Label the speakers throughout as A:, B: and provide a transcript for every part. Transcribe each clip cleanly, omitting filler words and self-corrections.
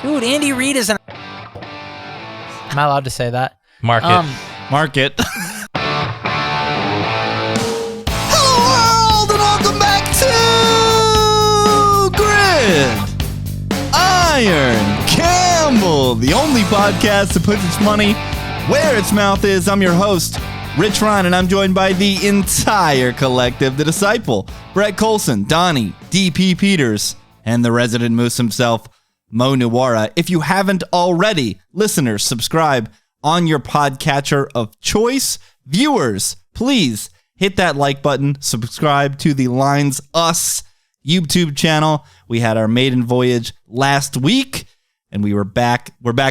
A: Dude, Andy Reid is an... Am I allowed to say that?
B: Mark it.
C: Mark it. Hello world and welcome back to Gridiron Gamble, the only podcast that puts its money where its mouth is. I'm your host, Rich Ryan, and I'm joined by the entire collective, the Disciple, Brett Collson, Donnie, DP Peters, and the resident moose himself, Mo Nuwwarah. If you haven't already, listeners, subscribe on your podcatcher of choice. Viewers, please hit that like button. Subscribe to the Lines Us YouTube channel. We had our maiden voyage last week, and we're back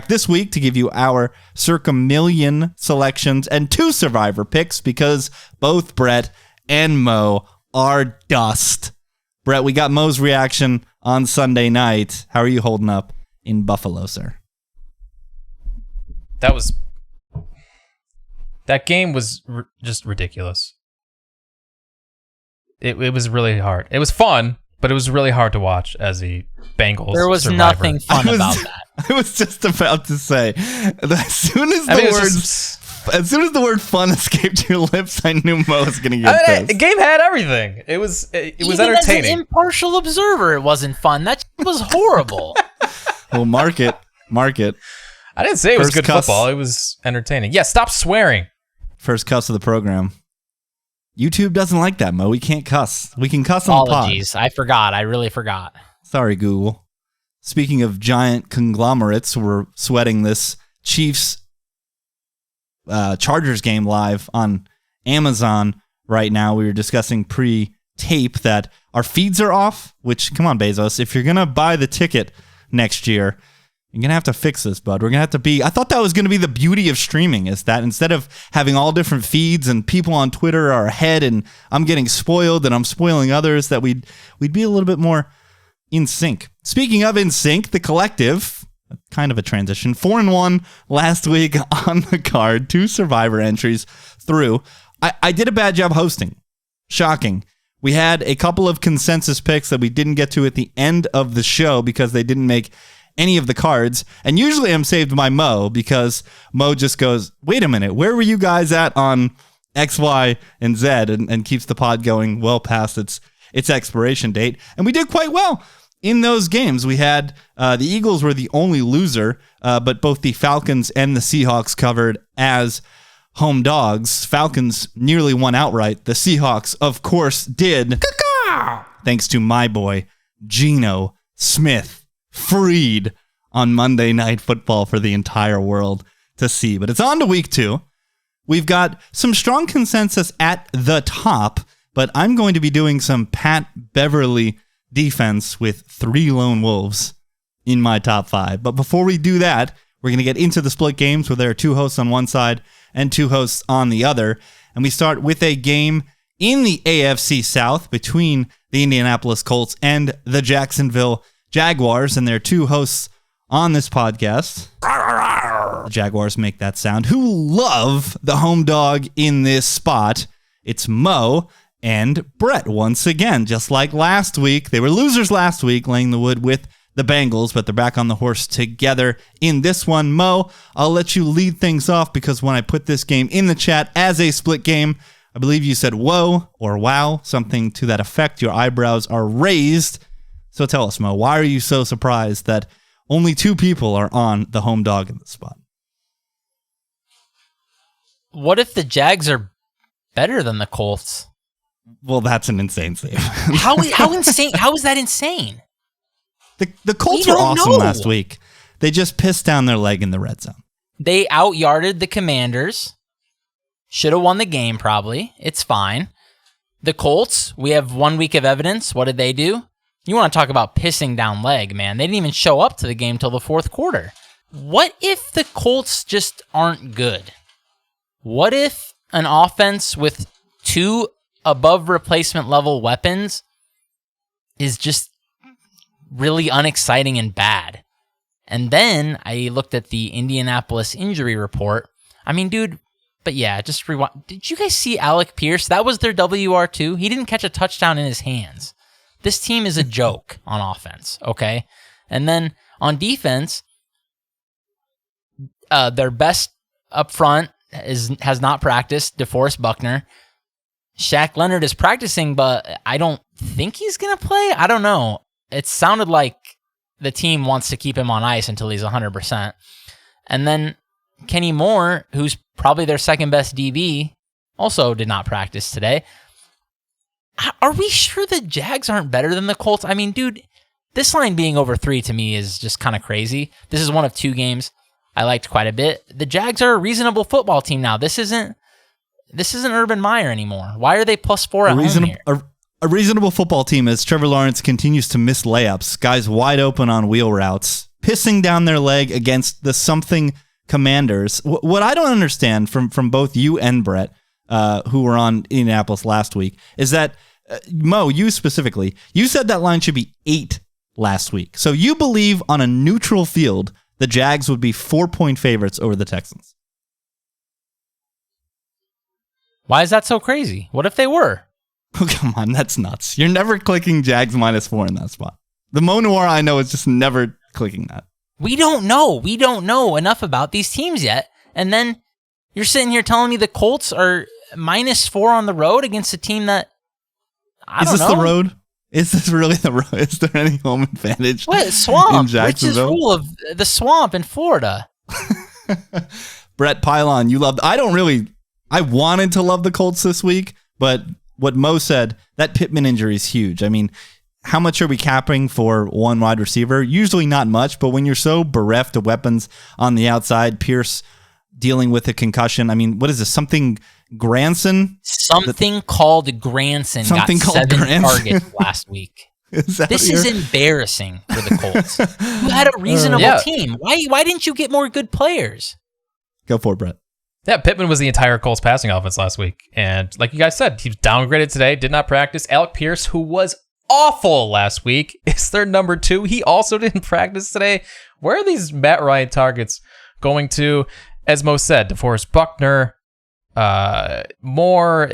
C: this week to give you our Circa million selections and 2 survivor picks because both Brett and Mo are dust. Brett, we got Mo's reaction on Sunday night. How are you holding up in Buffalo, sir?
B: That game was just ridiculous. It was really hard. It was fun, but it was really hard to watch as a Bengals
A: There was
B: survivor.
A: nothing fun about that.
C: I was just about to say, as soon as the word fun escaped your lips, I knew Mo was going to get pissed.
B: The game had everything. It was
A: Even
B: entertaining.
A: As an impartial observer, it wasn't fun. That was horrible.
C: Well, mark it.
B: I didn't say it was
C: First
B: good
C: cuss.
B: football. It was entertaining. Yeah, stop swearing.
C: First cuss of the program. YouTube doesn't like that, Mo. We can't cuss. We can cuss on the pod.
A: Apologies. I forgot. I really forgot.
C: Sorry, Google. Speaking of giant conglomerates, we're sweating this Chiefs Chargers game live on Amazon right now. We were discussing pre-tape that our feeds are off, which, come on, Bezos, if you're going to buy the ticket next year, you're going to have to fix this, bud. We're going to have to I thought that was going to be the beauty of streaming, is that instead of having all different feeds and people on Twitter are ahead and I'm getting spoiled and I'm spoiling others, that we'd be a little bit more in sync. Speaking of in sync, the collective, kind of a transition, 4-1 last week on the card, 2 survivor entries through. I did a bad job hosting. Shocking. We had a couple of consensus picks that we didn't get to at the end of the show because they didn't make any of the cards. And usually I'm saved by Mo because Mo just goes, wait a minute, where were you guys at on X, Y, and Z? And keeps the pod going well past its expiration date. And we did quite well in those games. We had the Eagles were the only loser, but both the Falcons and the Seahawks covered as home dogs. Falcons nearly won outright. The Seahawks, of course, did. Thanks to my boy, Geno Smith Freed on Monday Night Football for the entire world to see. But it's on to week 2. We've got some strong consensus at the top, but I'm going to be doing some Pat Beverly defense with 3 lone wolves in my top 5. But before we do that, we're going to get into the split games where there are 2 hosts on one side and 2 hosts on the other. And we start with a game in the AFC South between the Indianapolis Colts and the Jacksonville Jaguars, and there are 2 hosts on this podcast. The Jaguars make that sound, who love the home dog in this spot. It's Mo and Brett once again, just like last week. They were losers last week, laying the wood with the Bengals, but they're back on the horse together in this one. Mo, I'll let you lead things off because when I put this game in the chat as a split game, I believe you said whoa or wow, something to that effect. Your eyebrows are raised. So tell us, Mo, why are you so surprised that only 2 people are on the home dog in the spot?
A: What if the Jags are better than the Colts?
C: Well, that's an insane save.
A: How insane? How is that insane?
C: The Colts were awesome last week. They just pissed down their leg in the red zone.
A: They out-yarded the Commanders. Should have won the game, probably. It's fine. The Colts, we have 1 week of evidence. What did they do? You want to talk about pissing down leg, man. They didn't even show up to the game till the 4th quarter. What if the Colts just aren't good? What if an offense with 2 above replacement level weapons is just really unexciting and bad? And then I looked at the Indianapolis injury report. I mean, dude, but yeah, just rewind. Did you guys see Alec Pierce? That was their WR2. He didn't catch a touchdown in his hands. This team is a joke on offense, okay? And then On defense, their best up front has not practiced, DeForest Buckner. Shaq Leonard is practicing, but I don't think he's going to play. I don't know. It sounded like the team wants to keep him on ice until he's 100%. And then Kenny Moore, who's probably their second best DB, also did not practice today. Are we sure the Jags aren't better than the Colts? I mean, dude, this line being over 3 to me is just kind of crazy. This is one of 2 games I liked quite a bit. The Jags are a reasonable football team now. This isn't Urban Meyer anymore. Why are they +4 at home here?
C: A reasonable football team as Trevor Lawrence continues to miss layups, guys wide open on wheel routes, pissing down their leg against the something Commanders. What I don't understand from both you and Brett, who were on Indianapolis last week, is that, Mo, you specifically, you said that line should be 8 last week. So you believe on a neutral field, the Jags would be 4-point favorites over the Texans.
A: Why is that so crazy? What if they were?
C: Oh, come on, that's nuts. You're never clicking Jags -4 in that spot. The Mo Nuwwarah I know is just never clicking that.
A: We don't know. We don't know enough about these teams yet. And then you're sitting here telling me the Colts are -4 on the road against a team that, I don't know.
C: Is this the road? Is this really the road? Is there any home advantage?
A: What? Swamp. Rich's
C: Jacksonville?
A: rule of the swamp in Florida.
C: Brett Pylon, you loved. I wanted to love the Colts this week, but what Mo said, that Pittman injury is huge. I mean, how much are we capping for one wide receiver? Usually not much, but when you're so bereft of weapons on the outside, Pierce dealing with a concussion. I mean, what is this? Something Granson?
A: Something called Granson got 7 targets last week. This is embarrassing for the Colts. You had a reasonable team. Why didn't you get more good players?
C: Go for it, Brett.
B: Yeah, Pittman was the entire Colts passing offense last week. And like you guys said, he was downgraded today, did not practice. Alec Pierce, who was awful last week, is their number 2. He also didn't practice today. Where are these Matt Ryan targets going to? As Mo said, DeForest Buckner, Moore.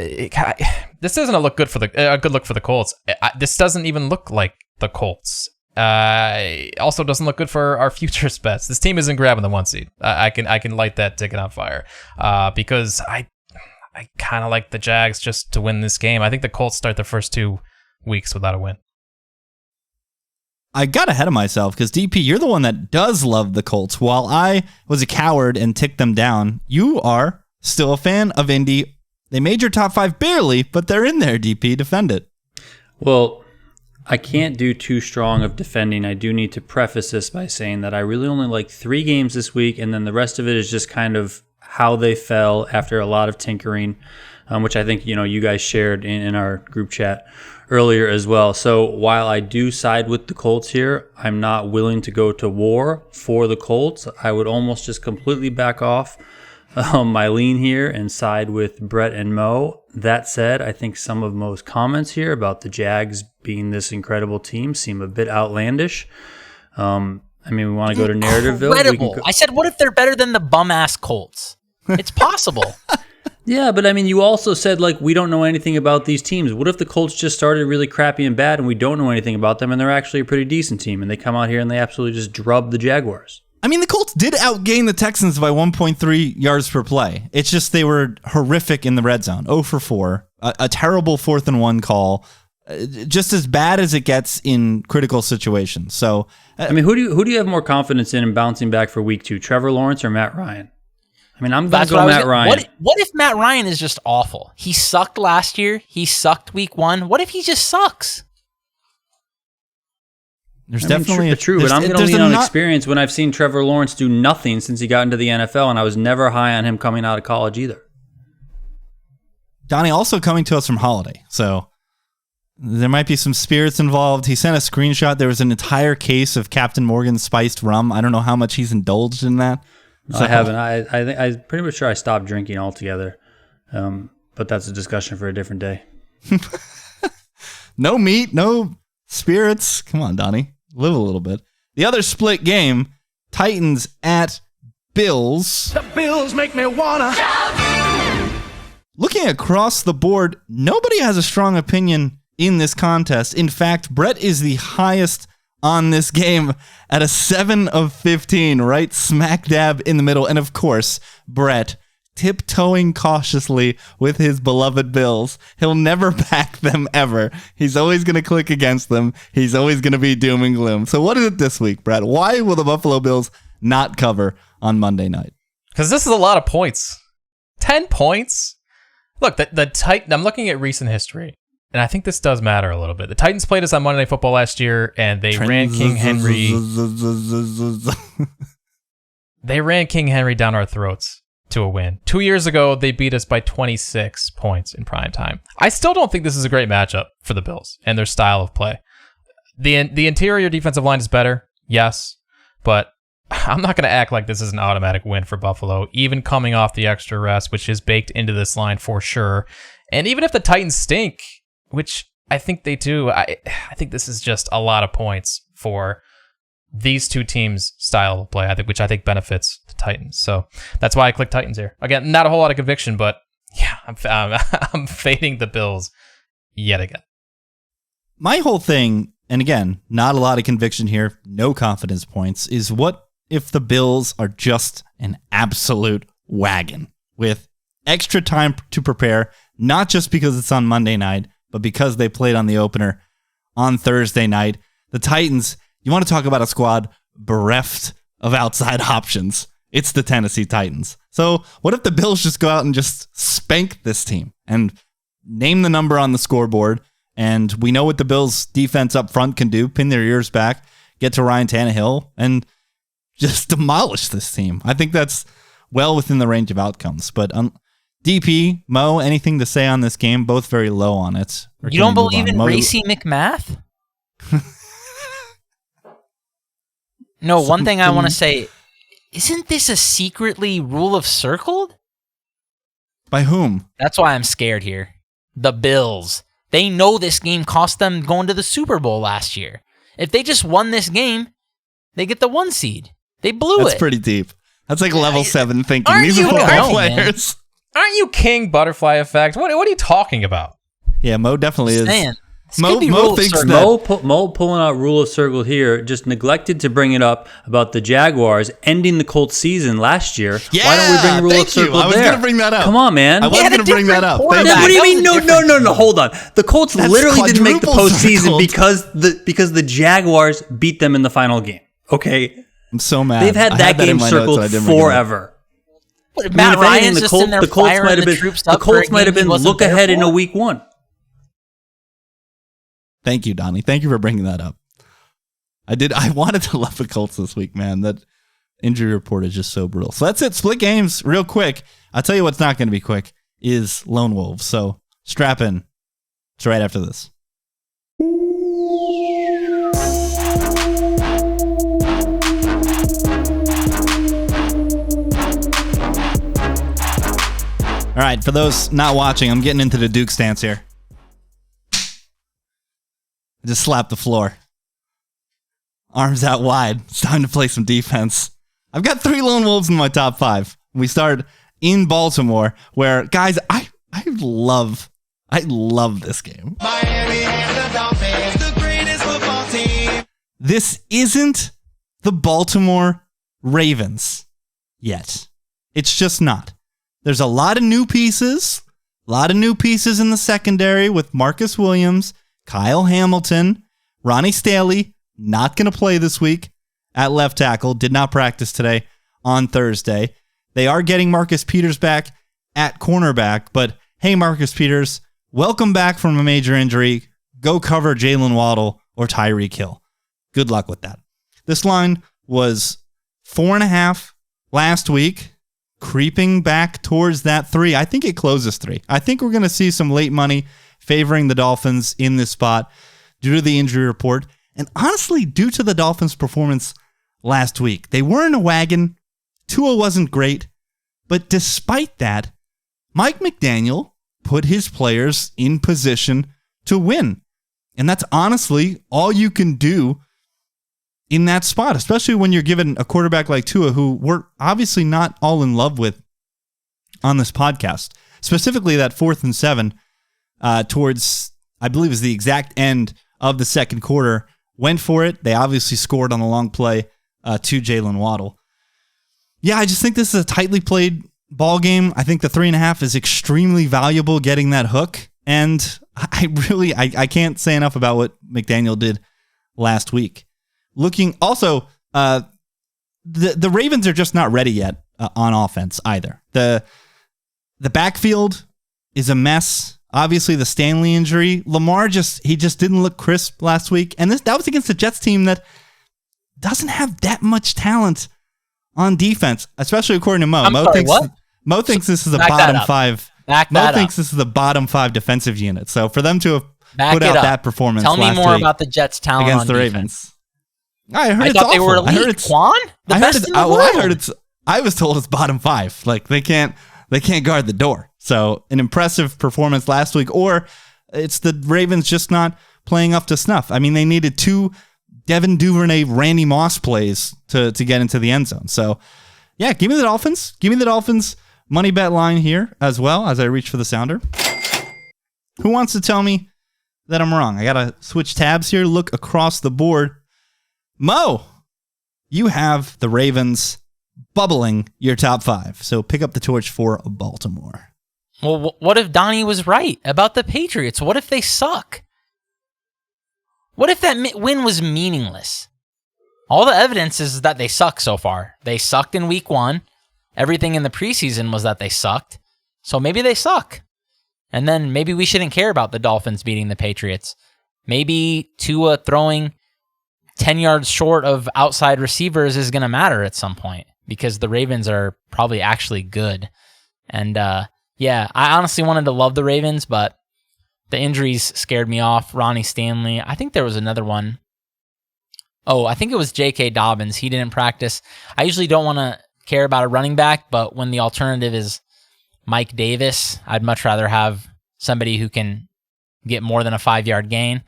B: This isn't a good look for the Colts. This doesn't even look like the Colts. Also doesn't look good for our futures bets. This team isn't grabbing the 1 seed. I can light that ticket on fire because I kind of like the Jags just to win this game. I think the Colts start the first 2 weeks without a win.
C: I got ahead of myself because DP, you're the one that does love the Colts. While I was a coward and ticked them down, you are still a fan of Indy. They made your top 5 barely, but they're in there, DP. Defend it.
D: Well, I can't do too strong of defending. I do need to preface this by saying that I really only like 3 games this week, and then the rest of it is just kind of how they fell after a lot of tinkering, which I think you guys shared in our group chat earlier as well. So while I do side with the Colts here, I'm not willing to go to war for the Colts. I would almost just completely back off my lean here and side with Brett and Mo. That said, I think some of Mo's comments here about the Jags being this incredible team seem a bit outlandish. I mean, we want to go to Narrativeville.
A: Incredible. I said, what if they're better than the bum-ass Colts? It's possible.
D: Yeah, but I mean, you also said, we don't know anything about these teams. What if the Colts just started really crappy and bad and we don't know anything about them and they're actually a pretty decent team and they come out here and they absolutely just drub the Jaguars?
C: I mean, the Colts did outgain the Texans by 1.3 yards per play. It's just they were horrific in the red zone. 0 for 4. A terrible 4th and 1 call. Just as bad as it gets in critical situations. So,
D: I mean, who do you have more confidence in bouncing back for week 2? Trevor Lawrence or Matt Ryan? I mean, I'm going to go Matt Ryan.
A: What if Matt Ryan is just awful? He sucked last year. He sucked week 1. What if he just sucks?
C: There's definitely
D: true, but I'm going to lean on experience when I've seen Trevor Lawrence do nothing since he got into the NFL, and I was never high on him coming out of college either.
C: Donnie also coming to us from Holiday, so there might be some spirits involved. He sent a screenshot. There was an entire case of Captain Morgan's spiced rum. I don't know how much he's indulged in that.
D: No, I haven't. I'm pretty much sure I stopped drinking altogether, but that's a discussion for a different day.
C: No meat, no spirits. Come on, Donnie. Live a little bit. The other split game, Titans at Bills.
E: The Bills make me wanna shout.
C: Looking across the board, nobody has a strong opinion in this contest. In fact, Brett is the highest on this game at a 7 of 15, right smack dab in the middle. And of course, Brett tiptoeing cautiously with his beloved Bills. He'll never back them ever. He's always going to click against them. He's always going to be doom and gloom. So what is it this week, Brett? Why will the Buffalo Bills not cover on Monday night?
B: Because this is a lot of points. 10 points? Look, the Titan. I'm looking at recent history, and I think this does matter a little bit. The Titans played us on Monday Night Football last year, and they ran King Henry. They ran King Henry down our throats to a win. 2 years ago, they beat us by 26 points in prime time. I still don't think this is a great matchup for the Bills and their style of play. The interior defensive line is better, yes, but I'm not going to act like this is an automatic win for Buffalo, even coming off the extra rest, which is baked into this line for sure. And even if the Titans stink, which I think they do, I think this is just a lot of points for these two teams' style of play, which I think benefits the Titans. So that's why I click Titans here. Again, not a whole lot of conviction, but yeah, I'm fading the Bills yet again.
C: My whole thing, and again, not a lot of conviction here, no confidence points, is what if the Bills are just an absolute wagon with extra time to prepare, not just because it's on Monday night, but because they played on the opener on Thursday night. The Titans, you want to talk about a squad bereft of outside options. It's the Tennessee Titans. So what if the Bills just go out and just spank this team and name the number on the scoreboard? And we know what the Bills defense up front can do, pin their ears back, get to Ryan Tannehill, and just demolish this team. I think that's well within the range of outcomes. But DP, Mo, anything to say on this game? Both very low on it.
A: You don't believe in Racy McMath? No, one thing I want to say, isn't this a secretly rule of circled?
C: By whom?
A: That's why I'm scared here. The Bills. They know this game cost them going to the Super Bowl last year. If they just won this game, they get the 1 seed. They blew it.
C: That's pretty deep. That's like level 7 thinking.
B: Aren't
C: These are
B: you-
C: football
A: man.
C: players.
B: Aren't you king butterfly effect? What are you talking about?
C: Yeah, Mo definitely is.
A: Man, this
C: Mo-
A: could be
C: Mo
A: rule of
C: thinks
A: circle.
C: that-
D: Mo pulling out rule of circle here, just neglected to bring it up about the Jaguars ending the Colts season last year.
C: Yeah,
D: why don't we bring rule
C: thank
D: of circle
C: you. I was
D: there?
C: going to bring that up.
D: Come on, man.
C: I was
A: had a
C: going to bring that up.
A: different
C: Thank
A: quarterback.
D: What do you
A: That
D: mean?
A: was
D: No. Hold on. The Colts
C: That's
D: literally didn't make the
C: quadruple
D: postseason
C: circled.
D: because the Jaguars beat them in the final game. Okay,
C: I'm so mad.
D: they've had
C: I
D: that
C: in
D: game
C: my notes
D: circled
C: and I didn't bring it up.
D: forever.
A: What,
D: I mean,
A: Matt
D: if anything,
A: Ryan's just in there
D: the Colts
A: firing
D: might have
A: the
D: been
A: troops
D: the
A: up for a
D: Colts might have
A: game he
D: been
A: wasn't
D: look
A: there
D: ahead in
A: for?
D: a week 1.
C: Thank you, Donnie. Thank you for bringing that up. I wanted to love the Colts this week, man. That injury report is just so brutal. So that's it. Split games real quick. I'll tell you what's not going to be quick is Lone Wolves. So strap in. It's right after this. All right, for those not watching, I'm getting into the Duke stance here. I just slapped the floor. Arms out wide. It's time to play some defense. I've got 3 Lone Wolves in my top 5. We start in Baltimore, where, guys, I love this game.
E: Miami and the Dolphins, the greatest football team.
C: This isn't the Baltimore Ravens yet. It's just not. There's a lot of new pieces. A lot of new pieces in the secondary with Marcus Williams, Kyle Hamilton, Ronnie Staley, not going to play this week at left tackle. Did not practice today on Thursday. They are getting Marcus Peters back at cornerback, but hey, Marcus Peters, welcome back from a major injury. Go cover Jalen Waddle or Tyreek Hill. Good luck with that. This line was 4.5 last week, creeping back towards that 3. I think it closes 3. I think we're going to see some late money favoring the Dolphins in this spot due to the injury report. And honestly, due to the Dolphins' performance last week. They were in a wagon. Tua wasn't great. But despite that, Mike McDaniel put his players in position to win. And that's honestly all you can do in that spot, especially when you're given a quarterback like Tua, who we're obviously not all in love with on this podcast. Specifically that 4th and 7 towards, I believe, is the exact end of the second quarter went for it. They obviously scored on the long play to Jalen Waddle. Yeah, I just think this is a tightly played ball game. I think the 3.5 is extremely valuable getting that hook. And I can't say enough about what McDaniel did last week. Looking also, the Ravens are just not ready yet on offense either. The backfield is a mess. Obviously, the Stanley injury. Lamar just didn't look crisp last week, and that was against the Jets team that doesn't have that much talent on defense, especially according to Mo. Mo thinks this is a bottom five. Mo thinks this is the bottom 5 defensive unit. So for them to have put out that performance,
A: tell me more about the Jets' talent
C: against the
A: defense.
C: Ravens. I heard it's
A: thought
C: awful.
A: they were elite.
C: I heard it's
A: Quan? The best in the world.
C: I was told it's bottom 5. Like they can't guard the door. So an impressive performance last week, or it's the Ravens just not playing up to snuff. I mean, they needed 2 Devin Duvernay, Randy Moss plays to get into the end zone. So yeah, give me the Dolphins. Give me the Dolphins money bet line here as well as I reach for the sounder. Who wants to tell me that I'm wrong? I got to switch tabs here, look across the board. Mo, you have the Ravens bubbling your top 5. So pick up the torch for Baltimore.
A: Well, what if Donnie was right about the Patriots? What if they suck? What if that win was meaningless? All the evidence is that they suck so far. They sucked in week 1. Everything in the preseason was that they sucked. So maybe they suck. And then maybe we shouldn't care about the Dolphins beating the Patriots. Maybe Tua throwing 10 yards short of outside receivers is going to matter at some point because the Ravens are probably actually good. And yeah, I honestly wanted to love the Ravens, but the injuries scared me off. Ronnie Stanley. I think there was another one. Oh, I think it was J.K. Dobbins. He didn't practice. I usually don't want to care about a running back, but when the alternative is Mike Davis, I'd much rather have somebody who can get more than a 5-yard gain.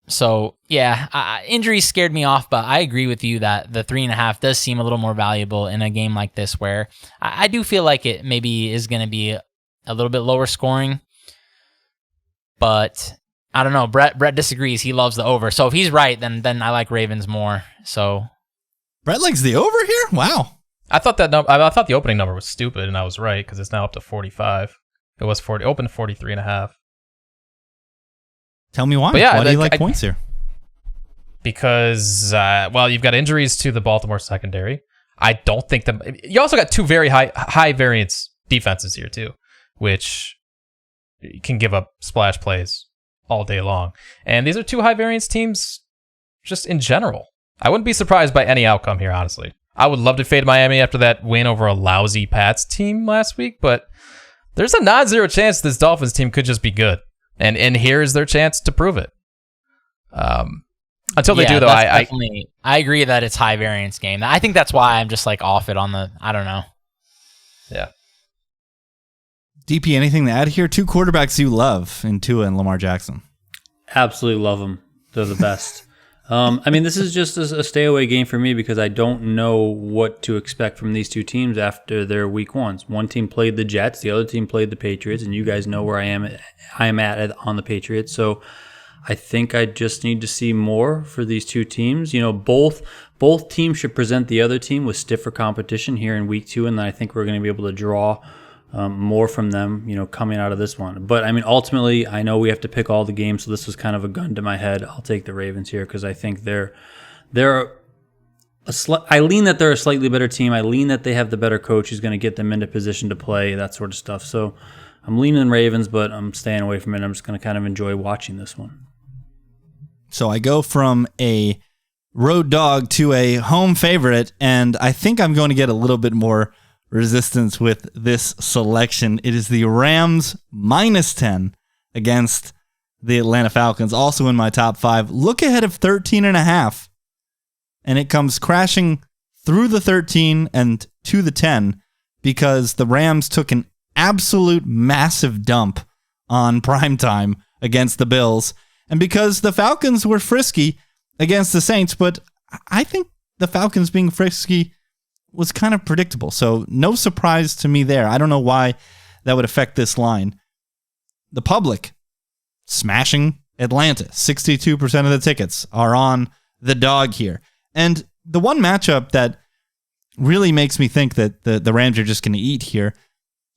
A: So yeah, injuries scared me off, but I agree with you that the 3.5 does seem a little more valuable in a game like this, where I do feel like it maybe is going to be a little bit lower scoring, but I don't know. Brett disagrees. He loves the over. So if he's right, then I like Ravens more. So
C: Brett likes the over here? Wow.
B: I thought the opening number was stupid, and I was right because it's now up to 45. It was 40. Opened 43.5.
C: Tell me why.
B: But yeah,
C: why do you like points here?
B: Because you've got injuries to the Baltimore secondary. I don't think you also got 2 very high variance defenses here too, which can give up splash plays all day long. And these are 2 high variance teams just in general. I wouldn't be surprised by any outcome here, honestly. I would love to fade Miami after that win over a lousy Pats team last week, but there's a non-zero chance this Dolphins team could just be good. And here is their chance to prove it. Until they do, though, I
A: agree that it's high variance game. I think that's why I'm just like off it on the, I don't know.
B: Yeah.
C: DP, anything to add here? 2 quarterbacks you love in Tua and Lamar Jackson.
D: Absolutely love them. They're the best. I mean, this is just a stay away game for me because I don't know what to expect from these 2 teams after their week 1s. One team played the Jets, the other team played the Patriots, and you guys know where I am at on the Patriots. So I think I just need to see more for these 2 teams. You know, both teams should present the other team with stiffer competition here in week 2, and then I think we're going to be able to draw more from them, you know, coming out of this one. But I mean, ultimately, I know we have to pick all the games, so this was kind of a gun to my head. I'll take the Ravens here because I think I lean that they're a slightly better team. I lean that they have the better coach who's going to get them into position to play, that sort of stuff. So I'm leaning Ravens, but I'm staying away from it. I'm just going to kind of enjoy watching this one.
C: So I go from a road dog to a home favorite, and I think I'm going to get a little bit more resistance with this selection. It is the Rams -10 against the Atlanta Falcons, also in my top 5. Look ahead of 13.5, and it comes crashing through the 13 and to the 10 because the Rams took an absolute massive dump on primetime against the Bills, and because the Falcons were frisky against the Saints, but I think the Falcons being frisky was kind of predictable. So no surprise to me there. I don't know why that would affect this line. The public smashing Atlanta. 62% of the tickets are on the dog here. And the one matchup that really makes me think that the Rams are just going to eat here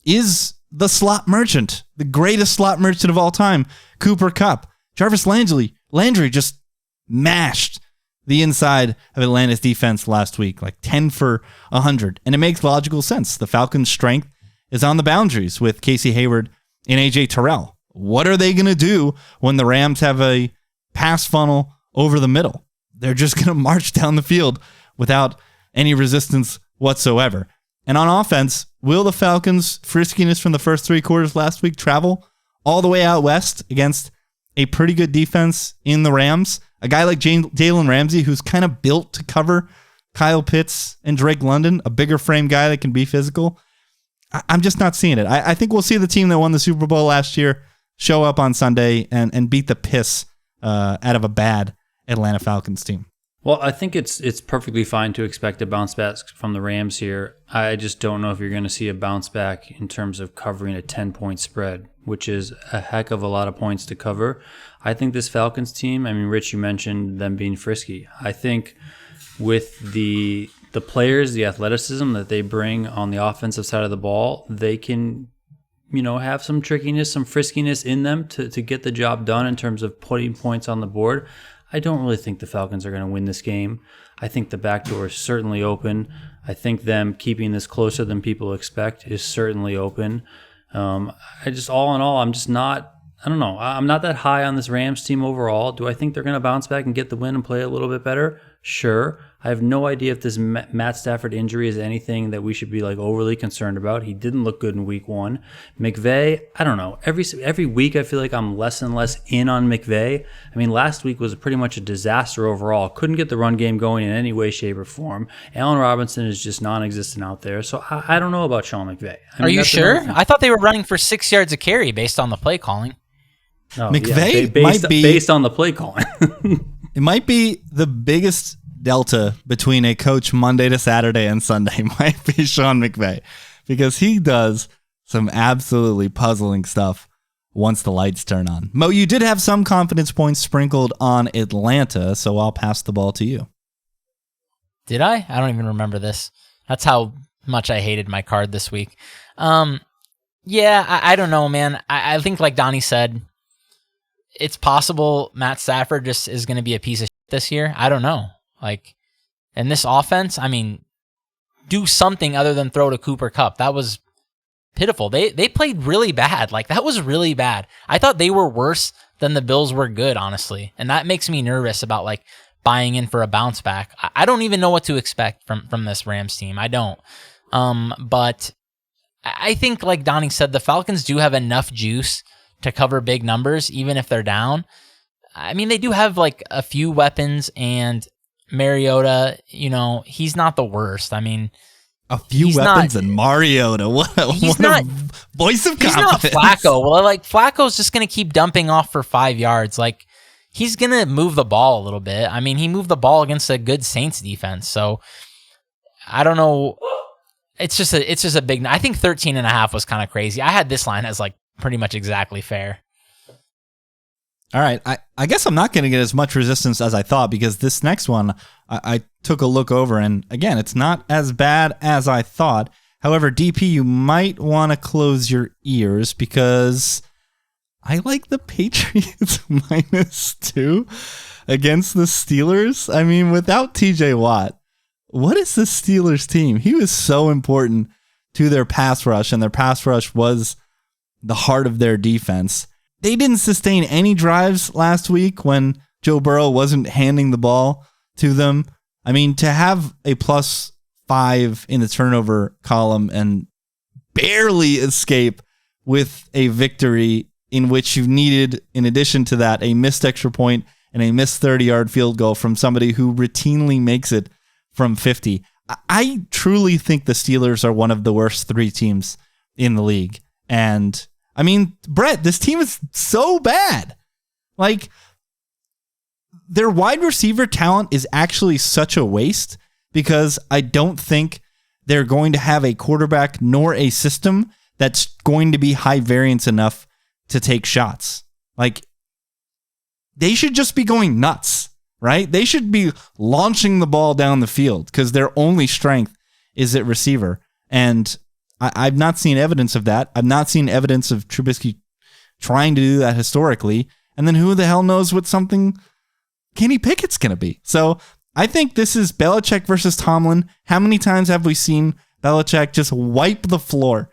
C: is the slot merchant, the greatest slot merchant of all time, Cooper Kupp. Jarvis Landry just mashed the inside of Atlanta's defense last week, like 10 for 100. And it makes logical sense. The Falcons' strength is on the boundaries with Casey Hayward and A.J. Terrell. What are they going to do when the Rams have a pass funnel over the middle? They're just going to march down the field without any resistance whatsoever. And on offense, will the Falcons' friskiness from the first 3 quarters last week travel all the way out west against a pretty good defense in the Rams? A guy like Jalen Ramsey, who's kind of built to cover Kyle Pitts and Drake London, a bigger frame guy that can be physical. I'm just not seeing it. I think we'll see the team that won the Super Bowl last year show up on Sunday and beat the piss out of a bad Atlanta Falcons team.
D: Well, I think it's perfectly fine to expect a bounce back from the Rams here. I just don't know if you're going to see a bounce back in terms of covering a 10-point spread, which is a heck of a lot of points to cover. I think this Falcons team, I mean, Rich, you mentioned them being frisky. I think with the players, the athleticism that they bring on the offensive side of the ball, they can, have some trickiness, some friskiness in them to get the job done in terms of putting points on the board. I don't really think the Falcons are going to win this game. I think the back door is certainly open. I think them keeping this closer than people expect is certainly open. All in all, I'm just not, I don't know. I'm not that high on this Rams team overall. Do I think they're going to bounce back and get the win and play a little bit better? Sure. I have no idea if this Matt Stafford injury is anything that we should be overly concerned about. He didn't look good in week 1. McVay, I don't know. Every week I feel like I'm less and less in on McVay. I mean, last week was pretty much a disaster overall. Couldn't get the run game going in any way, shape, or form. Allen Robinson is just non-existent out there. So I don't know about Sean McVay.
A: Are you sure? I thought they were running for 6 yards of carry based on the play calling.
D: Oh,
C: McVay
D: might be based on the play calling.
C: It might be the biggest delta between a coach Monday to Saturday and Sunday might be Sean McVay, because he does some absolutely puzzling stuff once the lights turn on. Mo, you did have some confidence points sprinkled on Atlanta, so I'll pass the ball to you.
A: Did I? I don't even remember this. That's how much I hated my card this week. I don't know, man. I think like Donnie said, it's possible Matt Stafford just is going to be a piece of shit this year. I don't know. In this offense, I mean, do something other than throw to Cooper Kupp. That was pitiful. They played really bad. That was really bad. I thought they were worse than the Bills were good, honestly. And that makes me nervous about buying in for a bounce back. I don't even know what to expect from this Rams team. I don't. But I think, like Donnie said, the Falcons do have enough juice to cover big numbers, even if they're down. I mean, they do have a few weapons, and Mariota, he's not the worst. I mean,
C: a few weapons and Mariota. What a voice of confidence.
A: He's not Flacco. Well, Flacco's just going to keep dumping off for 5 yards. He's going to move the ball a little bit. I mean, he moved the ball against a good Saints defense. So I don't know. It's just a big, I think 13.5 was kind of crazy. I had this line as pretty much exactly fair.
C: All right. I guess I'm not going to get as much resistance as I thought, because this next one I took a look over, and again, it's not as bad as I thought. However, DP, you might want to close your ears, because I like the Patriots -2 against the Steelers. I mean, without TJ Watt, what is the Steelers team? He was so important to their pass rush, and their pass rush was the heart of their defense. They didn't sustain any drives last week when Joe Burrow wasn't handing the ball to them. I mean, to have a +5 in the turnover column and barely escape with a victory in which you needed, in addition to that, a missed extra point and a missed 30-yard field goal from somebody who routinely makes it from 50. I truly think the Steelers are one of the worst 3 teams in the league. And I mean, Brett, this team is so bad. Their wide receiver talent is actually such a waste, because I don't think they're going to have a quarterback nor a system that's going to be high variance enough to take shots. they should just be going nuts, right? They should be launching the ball down the field because their only strength is at receiver. And I've not seen evidence of that. I've not seen evidence of Trubisky trying to do that historically. And then who the hell knows what something Kenny Pickett's going to be. So I think this is Belichick versus Tomlin. How many times have we seen Belichick just wipe the floor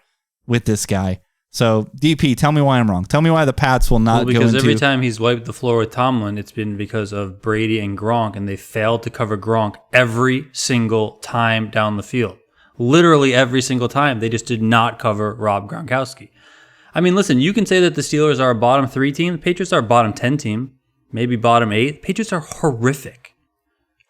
C: with this guy? So DP, tell me why I'm wrong. Tell me why the Pats will not go into...
D: Because every time he's wiped the floor with Tomlin, it's been because of Brady and Gronk, and they failed to cover Gronk every single time down the field. Literally every single time. They just did not cover Rob Gronkowski. I mean, listen, you can say that the Steelers are a bottom 3 team. The Patriots are a bottom 10 team. Maybe bottom 8. The Patriots are horrific.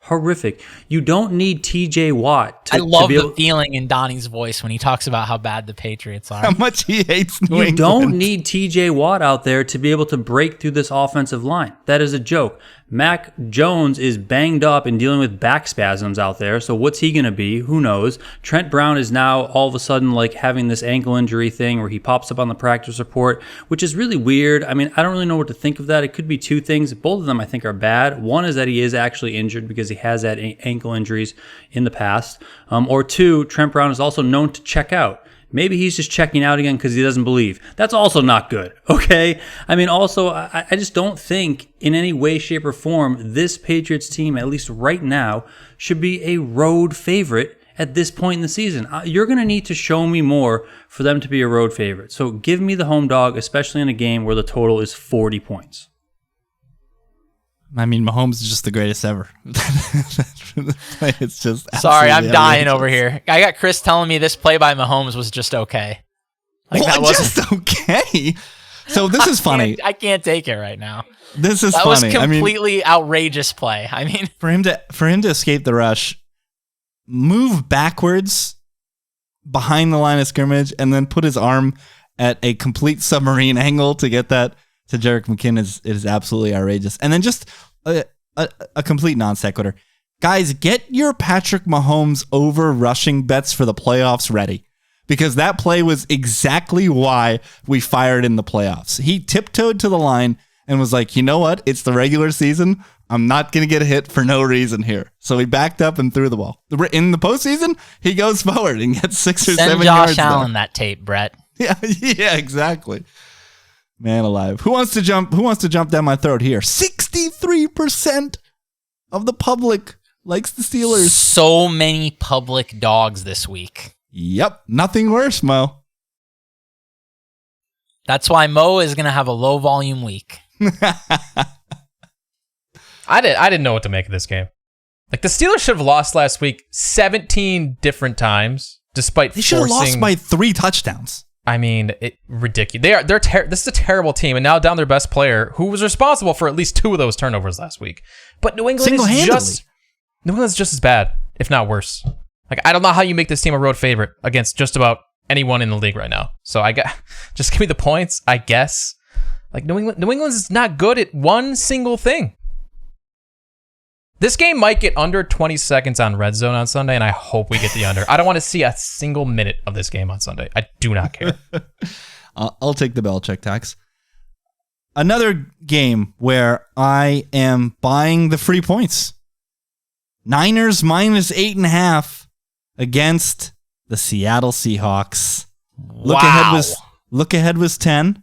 D: Horrific. You don't need TJ Watt to
A: I love
D: be
A: the feeling in Donnie's voice when he talks about how bad the Patriots are.
C: How much he hates New England.
D: You don't need TJ Watt out there to be able to break through this offensive line. That is a joke. Mac Jones is banged up and dealing with back spasms out there. So what's he going to be? Who knows? Trent Brown is now all of a sudden like having this ankle injury thing where he pops up on the practice report, which is really weird. I mean, I don't really know what to think of that. It could be two things. Both of them I think are bad. One is that he is actually injured because he has had ankle injuries in the past. Or two, Trent Brown is also known to check out. Maybe he's just checking out again because he doesn't believe. That's also not good, okay? I mean, also, I just don't think in any way, shape, or form this Patriots team, at least right now, should be a road favorite at this point in the season. You're going to need to show me more for them to be a road favorite. So give me the home dog, especially in a game where the total is 40 points.
C: I mean, Mahomes is just the greatest ever. It's just
A: sorry, I'm dying
C: outrageous.
A: over here. I got Chris telling me this play by Mahomes was just okay.
C: That wasn't just okay. So this is funny.
A: I can't take it right now.
C: This is
A: That
C: funny.
A: was completely outrageous play. I mean,
C: for him to escape the rush, move backwards behind the line of scrimmage, and then put his arm at a complete submarine angle to get that to Jerick McKinnon is absolutely outrageous. And then just a complete non sequitur. Guys, get your Patrick Mahomes over rushing bets for the playoffs ready, because that play was exactly why we fired in the playoffs. He tiptoed to the line and was like, you know what? It's the regular season. I'm not going to get a hit for no reason here. So he backed up and threw the ball. In the postseason, he goes forward and gets 6 or 7 yards.
A: Send Josh Allen that tape, Brett.
C: Yeah, exactly. Man alive. Who wants to jump down my throat here? 63% of the public likes the Steelers.
A: So many public dogs this week.
C: Yep. Nothing worse, Mo.
A: That's why Mo is going to have a low volume week.
B: I didn't know what to make of this game. Like, the Steelers should have lost last week 17 different times, despite
C: They should have lost by 3 touchdowns.
B: I mean, ridiculous. This is a terrible team, and now down their best player, who was responsible for at least 2 of those turnovers last week. But New England is just as bad, if not worse. Like, I don't know how you make this team a road favorite against just about anyone in the league right now. So just give me the points, I guess. Like, New England's is not good at one single thing. This game might get under 20 seconds on Red Zone on Sunday, and I hope we get the under. I don't want to see a single minute of this game on Sunday. I do not care.
C: I'll take the Belichick tax. Another game where I am buying the free points. Niners minus 8.5 against the Seattle Seahawks. Look ahead was 10.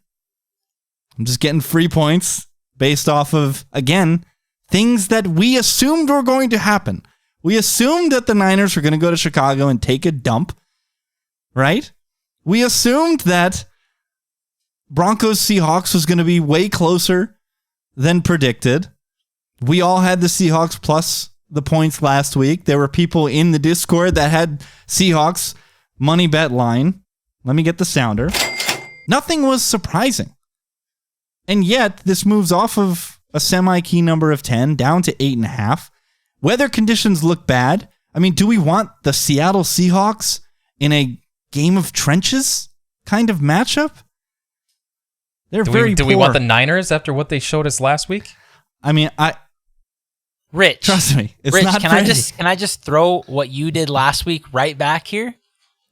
C: I'm just getting free points based off of, again, things that we assumed were going to happen. We assumed that the Niners were going to go to Chicago and take a dump, right? We assumed that Broncos Seahawks was going to be way closer than predicted. We all had the Seahawks plus the points last week. There were people in the Discord that had Seahawks money bet line. Let me get the sounder. Nothing was surprising. And yet, this moves off of a semi-key number of 10 down to 8.5. Weather conditions look bad. I mean, do we want the Seattle Seahawks in a game of trenches kind of matchup? They're very poor.
B: Do we want the Niners after what they showed us last week?
C: I mean,
A: Rich,
C: trust me, it's
A: Rich,
C: not
A: can
C: pretty.
A: I just throw what you did last week right back here?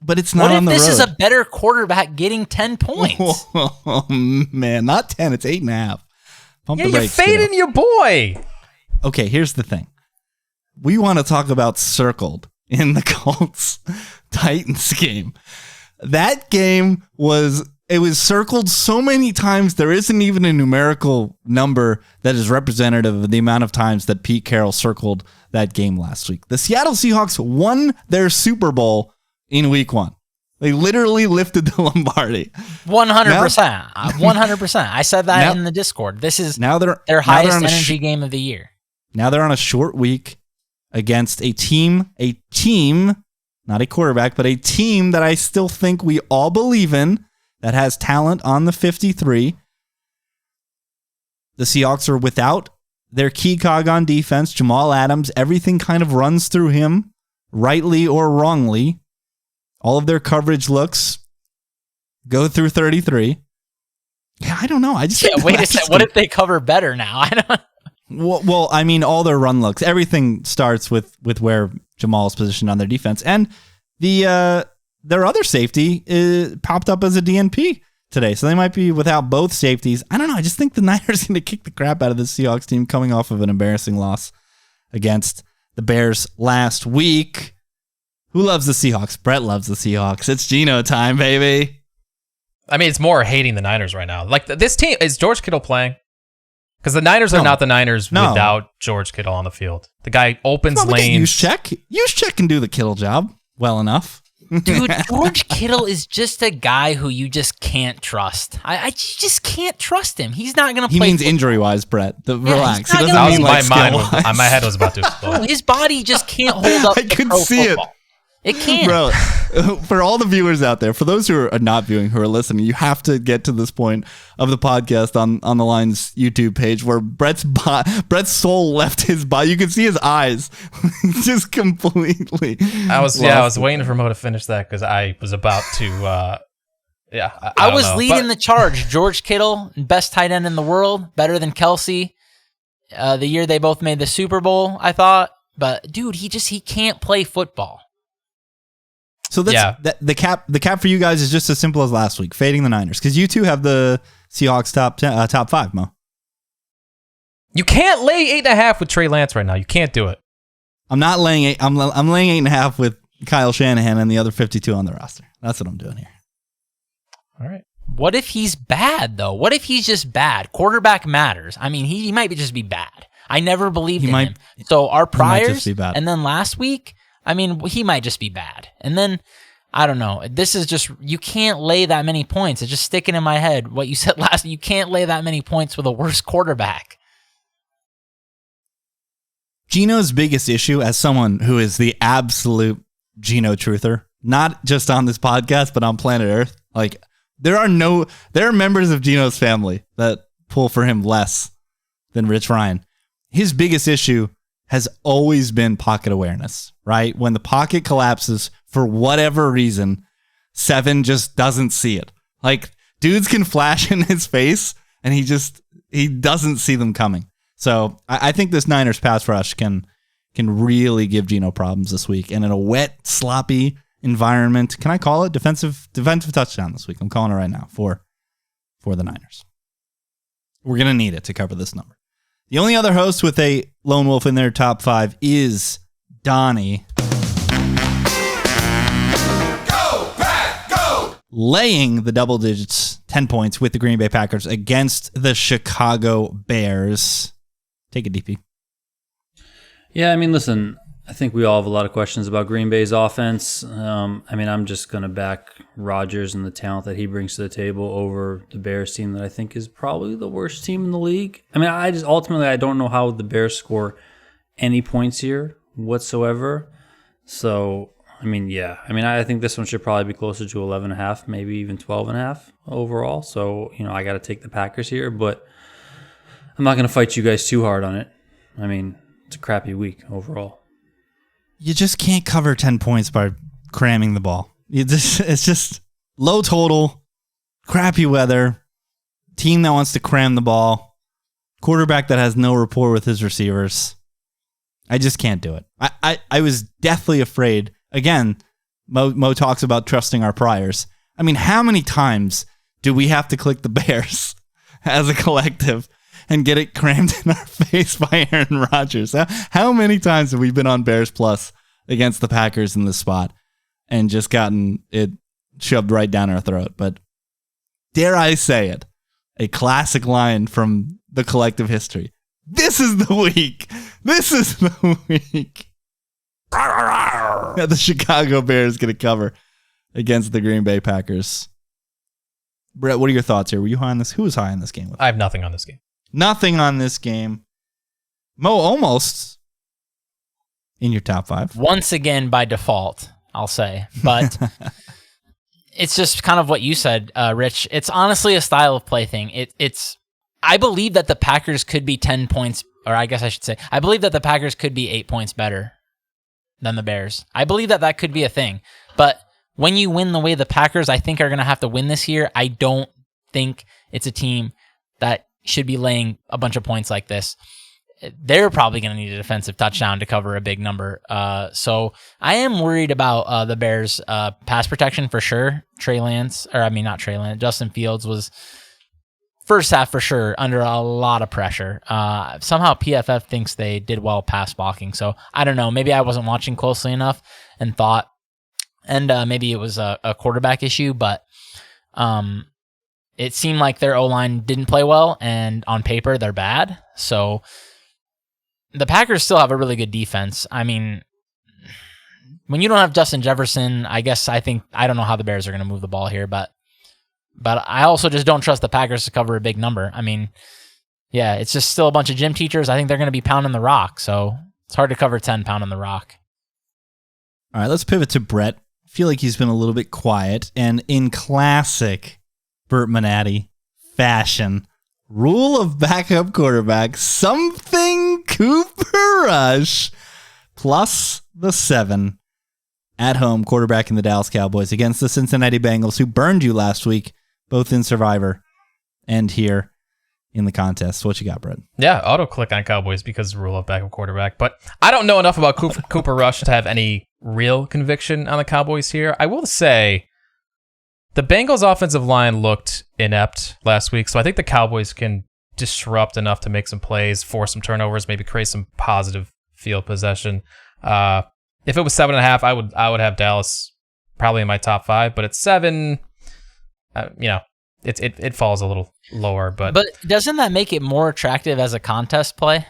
C: But it's not on the road.
A: What if this is a better quarterback getting 10 points?
C: Oh, man, not 10. It's 8.5. Pump
B: Yeah,
C: the
B: you're
C: brakes. kiddo.
B: fading your boy.
C: Okay, here's the thing. We want to talk about circled in the Colts Titans game. That game was circled so many times there isn't even a numerical number that is representative of the amount of times that Pete Carroll circled that game last week. The Seattle Seahawks won their Super Bowl in week 1. They literally lifted the Lombardi.
A: 100%. 100%. I said that in the Discord. This is their highest energy game of the year.
C: Now they're on a short week against a team, not a quarterback, but a team that I still think we all believe in, that has talent on the 53. The Seahawks are without their key cog on defense, Jamal Adams. Everything kind of runs through him, rightly or wrongly. All of their coverage looks go through 33. Yeah, I don't know. I just
A: wait a second. What if they cover better now? I don't.
C: Well, I mean, all their run looks. Everything starts with where Jamal's positioned on their defense, and their other safety popped up as a DNP today, so they might be without both safeties. I don't know. I just think the Niners are going to kick the crap out of the Seahawks team coming off of an embarrassing loss against the Bears last week. Who loves the Seahawks? Brett loves the Seahawks. It's Geno time, baby.
B: I mean, it's more hating the Niners right now. Like, this team, is George Kittle playing? Because the Niners are not the Niners without George Kittle on the field. The guy opens lanes.
C: Juszczyk can do the Kittle job well enough.
A: Dude, George Kittle is just a guy who you just can't trust. I just can't trust him. He's not going to play.
C: He means injury-wise, Brett. Relax. He doesn't
B: That was
C: mean like
B: my head was about to explode.
A: His body just can't hold up.
C: I could see
A: football. It can't.
C: Bro, for all the viewers out there, for those who are not viewing, who are listening, you have to get to this point of the podcast on the Line's YouTube page where Brett's soul left his body. You can see his eyes just completely.
B: I was waiting for Mo to finish that because I was about to.
A: I was leading the charge. George Kittle, best tight end in the world, better than Kelsey. The year they both made the Super Bowl, I thought. But dude, he can't play football.
C: So the cap for you guys is just as simple as last week, fading the Niners, because you two have the Seahawks top 5, Mo.
B: You can't lay 8.5 with Trey Lance right now. You can't do it.
C: I'm not laying 8. I'm laying 8.5 with Kyle Shanahan and the other 52 on the roster. That's what I'm doing here.
B: All right.
A: What if he's bad though? What if he's just bad? Quarterback matters. I mean, he might just be bad. I never believed in him. So our priors, and then last week. I mean, he might just be bad. And then, I don't know. This is just, you can't lay that many points. It's just sticking in my head what you said last. You can't lay that many points with a worse quarterback.
C: Geno's biggest issue, as someone who is the absolute Geno truther, not just on this podcast, but on planet Earth, like, there are members of Geno's family that pull for him less than Rich Ryan. His biggest issue has always been pocket awareness, right? When the pocket collapses for whatever reason, 7 just doesn't see it. Like, dudes can flash in his face and he doesn't see them coming. So I think this Niners pass rush can really give Geno problems this week. And in a wet, sloppy environment, can I call it defensive touchdown this week? I'm calling it right now for the Niners. We're going to need it to cover this number. The only other host with a lone wolf in their top 5 is Donnie.
E: Go, Pack, go!
C: Laying the double digits, 10 points with the Green Bay Packers against the Chicago Bears. Take it, DP.
D: Yeah, I mean, listen, I think we all have a lot of questions about Green Bay's offense. I mean, I'm just going to back Rodgers and the talent that he brings to the table over the Bears team that I think is probably the worst team in the league. I mean, I don't know how the Bears score any points here whatsoever. So, I mean, yeah. I mean, I think this one should probably be closer to 11.5, maybe even 12.5 overall. So, I got to take the Packers here, but I'm not going to fight you guys too hard on it. I mean, it's a crappy week overall.
C: You just can't cover 10 points by cramming the ball. It's just low total, crappy weather, team that wants to cram the ball, quarterback that has no rapport with his receivers. I just can't do it. I was deathly afraid. Again, Mo talks about trusting our priors. I mean, how many times do we have to click the Bears as a collective and get it crammed in our face by Aaron Rodgers. How many times have we been on Bears Plus against the Packers in this spot and just gotten it shoved right down our throat? But dare I say it, a classic line from the collective history. This is the week. This is the week. The Chicago Bears going to cover against the Green Bay Packers. Brett, what are your thoughts here? Were you high on this? Who was high on this game?
B: I have nothing on this game.
C: Nothing on this game. Mo, almost in your top 5.
A: Once again, by default, I'll say. But it's just kind of what you said, Rich. It's honestly a style of play thing. I believe that the Packers could be 10 points, or I guess I should say, I believe that the Packers could be 8 points better than the Bears. I believe that could be a thing. But when you win the way the Packers, I think, are going to have to win this year, I don't think it's a team that should be laying a bunch of points like this. They're probably going to need a defensive touchdown to cover a big number. So I am worried about the Bears' pass protection for sure. Justin Fields was first half for sure under a lot of pressure. Somehow PFF thinks they did well pass blocking. So I don't know. Maybe I wasn't watching closely enough and thought, and maybe it was a quarterback issue, but it seemed like their O-line didn't play well, and on paper they're bad. So the Packers still have a really good defense. I mean, when you don't have Justin Jefferson, I don't know how the Bears are going to move the ball here, but I also just don't trust the Packers to cover a big number. I mean, yeah, it's just still a bunch of gym teachers. I think they're going to be pounding the rock, so it's hard to cover 10 pounding the rock.
C: All right, let's pivot to Brett. I feel like he's been a little bit quiet, and in classic Burt Manatti fashion, rule of backup quarterback, something Cooper Rush, plus the 7 at home, quarterback in the Dallas Cowboys against the Cincinnati Bengals, who burned you last week, both in Survivor and here in the contest. What you got, Brett?
B: Yeah, auto-click on Cowboys because of the rule of backup quarterback. But I don't know enough about Cooper Rush to have any real conviction on the Cowboys here. I will say the Bengals' offensive line looked inept last week, so I think the Cowboys can disrupt enough to make some plays, force some turnovers, maybe create some positive field possession. If it was 7.5, I would have Dallas probably in my top 5, but at 7, it falls a little lower. But
A: doesn't that make it more attractive as a contest play?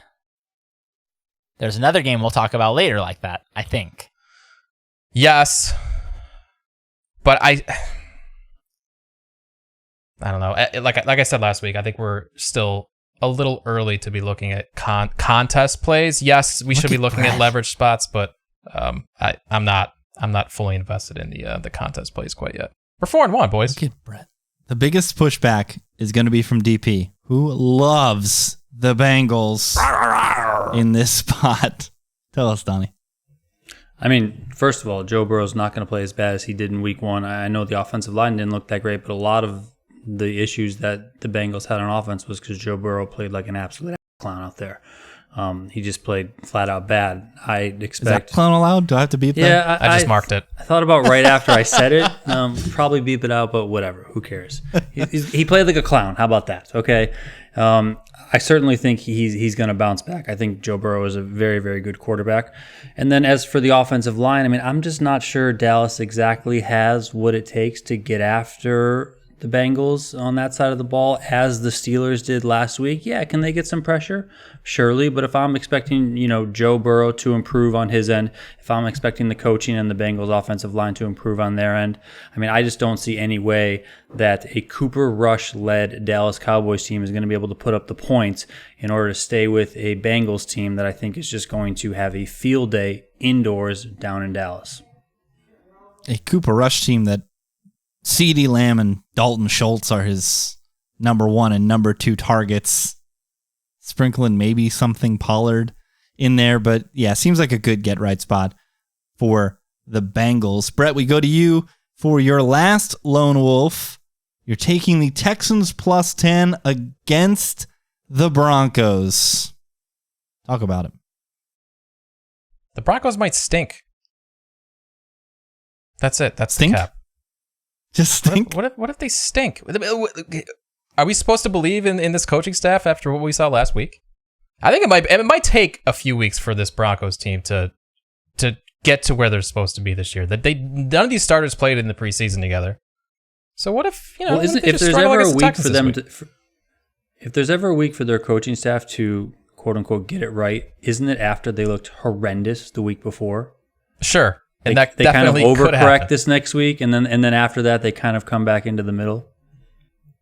A: There's another game we'll talk about later like that, I think.
B: Yes, but I don't know. Like I said last week, I think we're still a little early to be looking at contest plays. Yes, we should be looking at leverage spots, but I'm not fully invested in the contest plays quite yet. We're 4-1, boys.
C: Look at Brett. The biggest pushback is going to be from DP, who loves the Bengals in this spot. Tell us, Donnie.
D: I mean, first of all, Joe Burrow's not going to play as bad as he did in week 1. I know the offensive line didn't look that great, but a lot of the issues that the Bengals had on offense was because Joe Burrow played like an absolute clown out there. He just played flat out bad. I expect.
C: Is that clown allowed? Do I have to beep that?
D: Yeah,
B: I just marked it.
D: I thought about right after I said it. Probably beep it out, but whatever. Who cares? He played like a clown. How about that? Okay. I certainly think he's going to bounce back. I think Joe Burrow is a very, very good quarterback. And then as for the offensive line, I mean, I'm just not sure Dallas exactly has what it takes to get after the Bengals on that side of the ball as the Steelers did last week. Yeah, can they get some pressure? Surely. But if I'm expecting, Joe Burrow to improve on his end, if I'm expecting the coaching and the Bengals offensive line to improve on their end, I mean, I just don't see any way that a Cooper Rush-led Dallas Cowboys team is going to be able to put up the points in order to stay with a Bengals team that I think is just going to have a field day indoors down in Dallas.
C: A Cooper Rush team that CeeDee Lamb and Dalton Schultz are his number 1 and number 2 targets. Sprinkling maybe something Pollard in there, but yeah, seems like a good get-right spot for the Bengals. Brett, we go to you for your last lone wolf. You're taking the Texans plus 10 against the Broncos. Talk about it.
B: The Broncos might stink. That's it. That's
C: Stink?
B: the cap.
C: Just stink?
B: What if they stink? Are we supposed to believe in this coaching staff after what we saw last week? I think it might take a few weeks for this Broncos team to get to where they're supposed to be this year. That none of these starters played in the preseason together. So what if
D: Well, if there's ever a week for them if there's ever a week for their coaching staff to quote unquote get it right, isn't it after they looked horrendous the week before?
B: Sure, and
D: they kind of
B: definitely
D: overcorrect this next week, and then after that they kind of come back into the middle.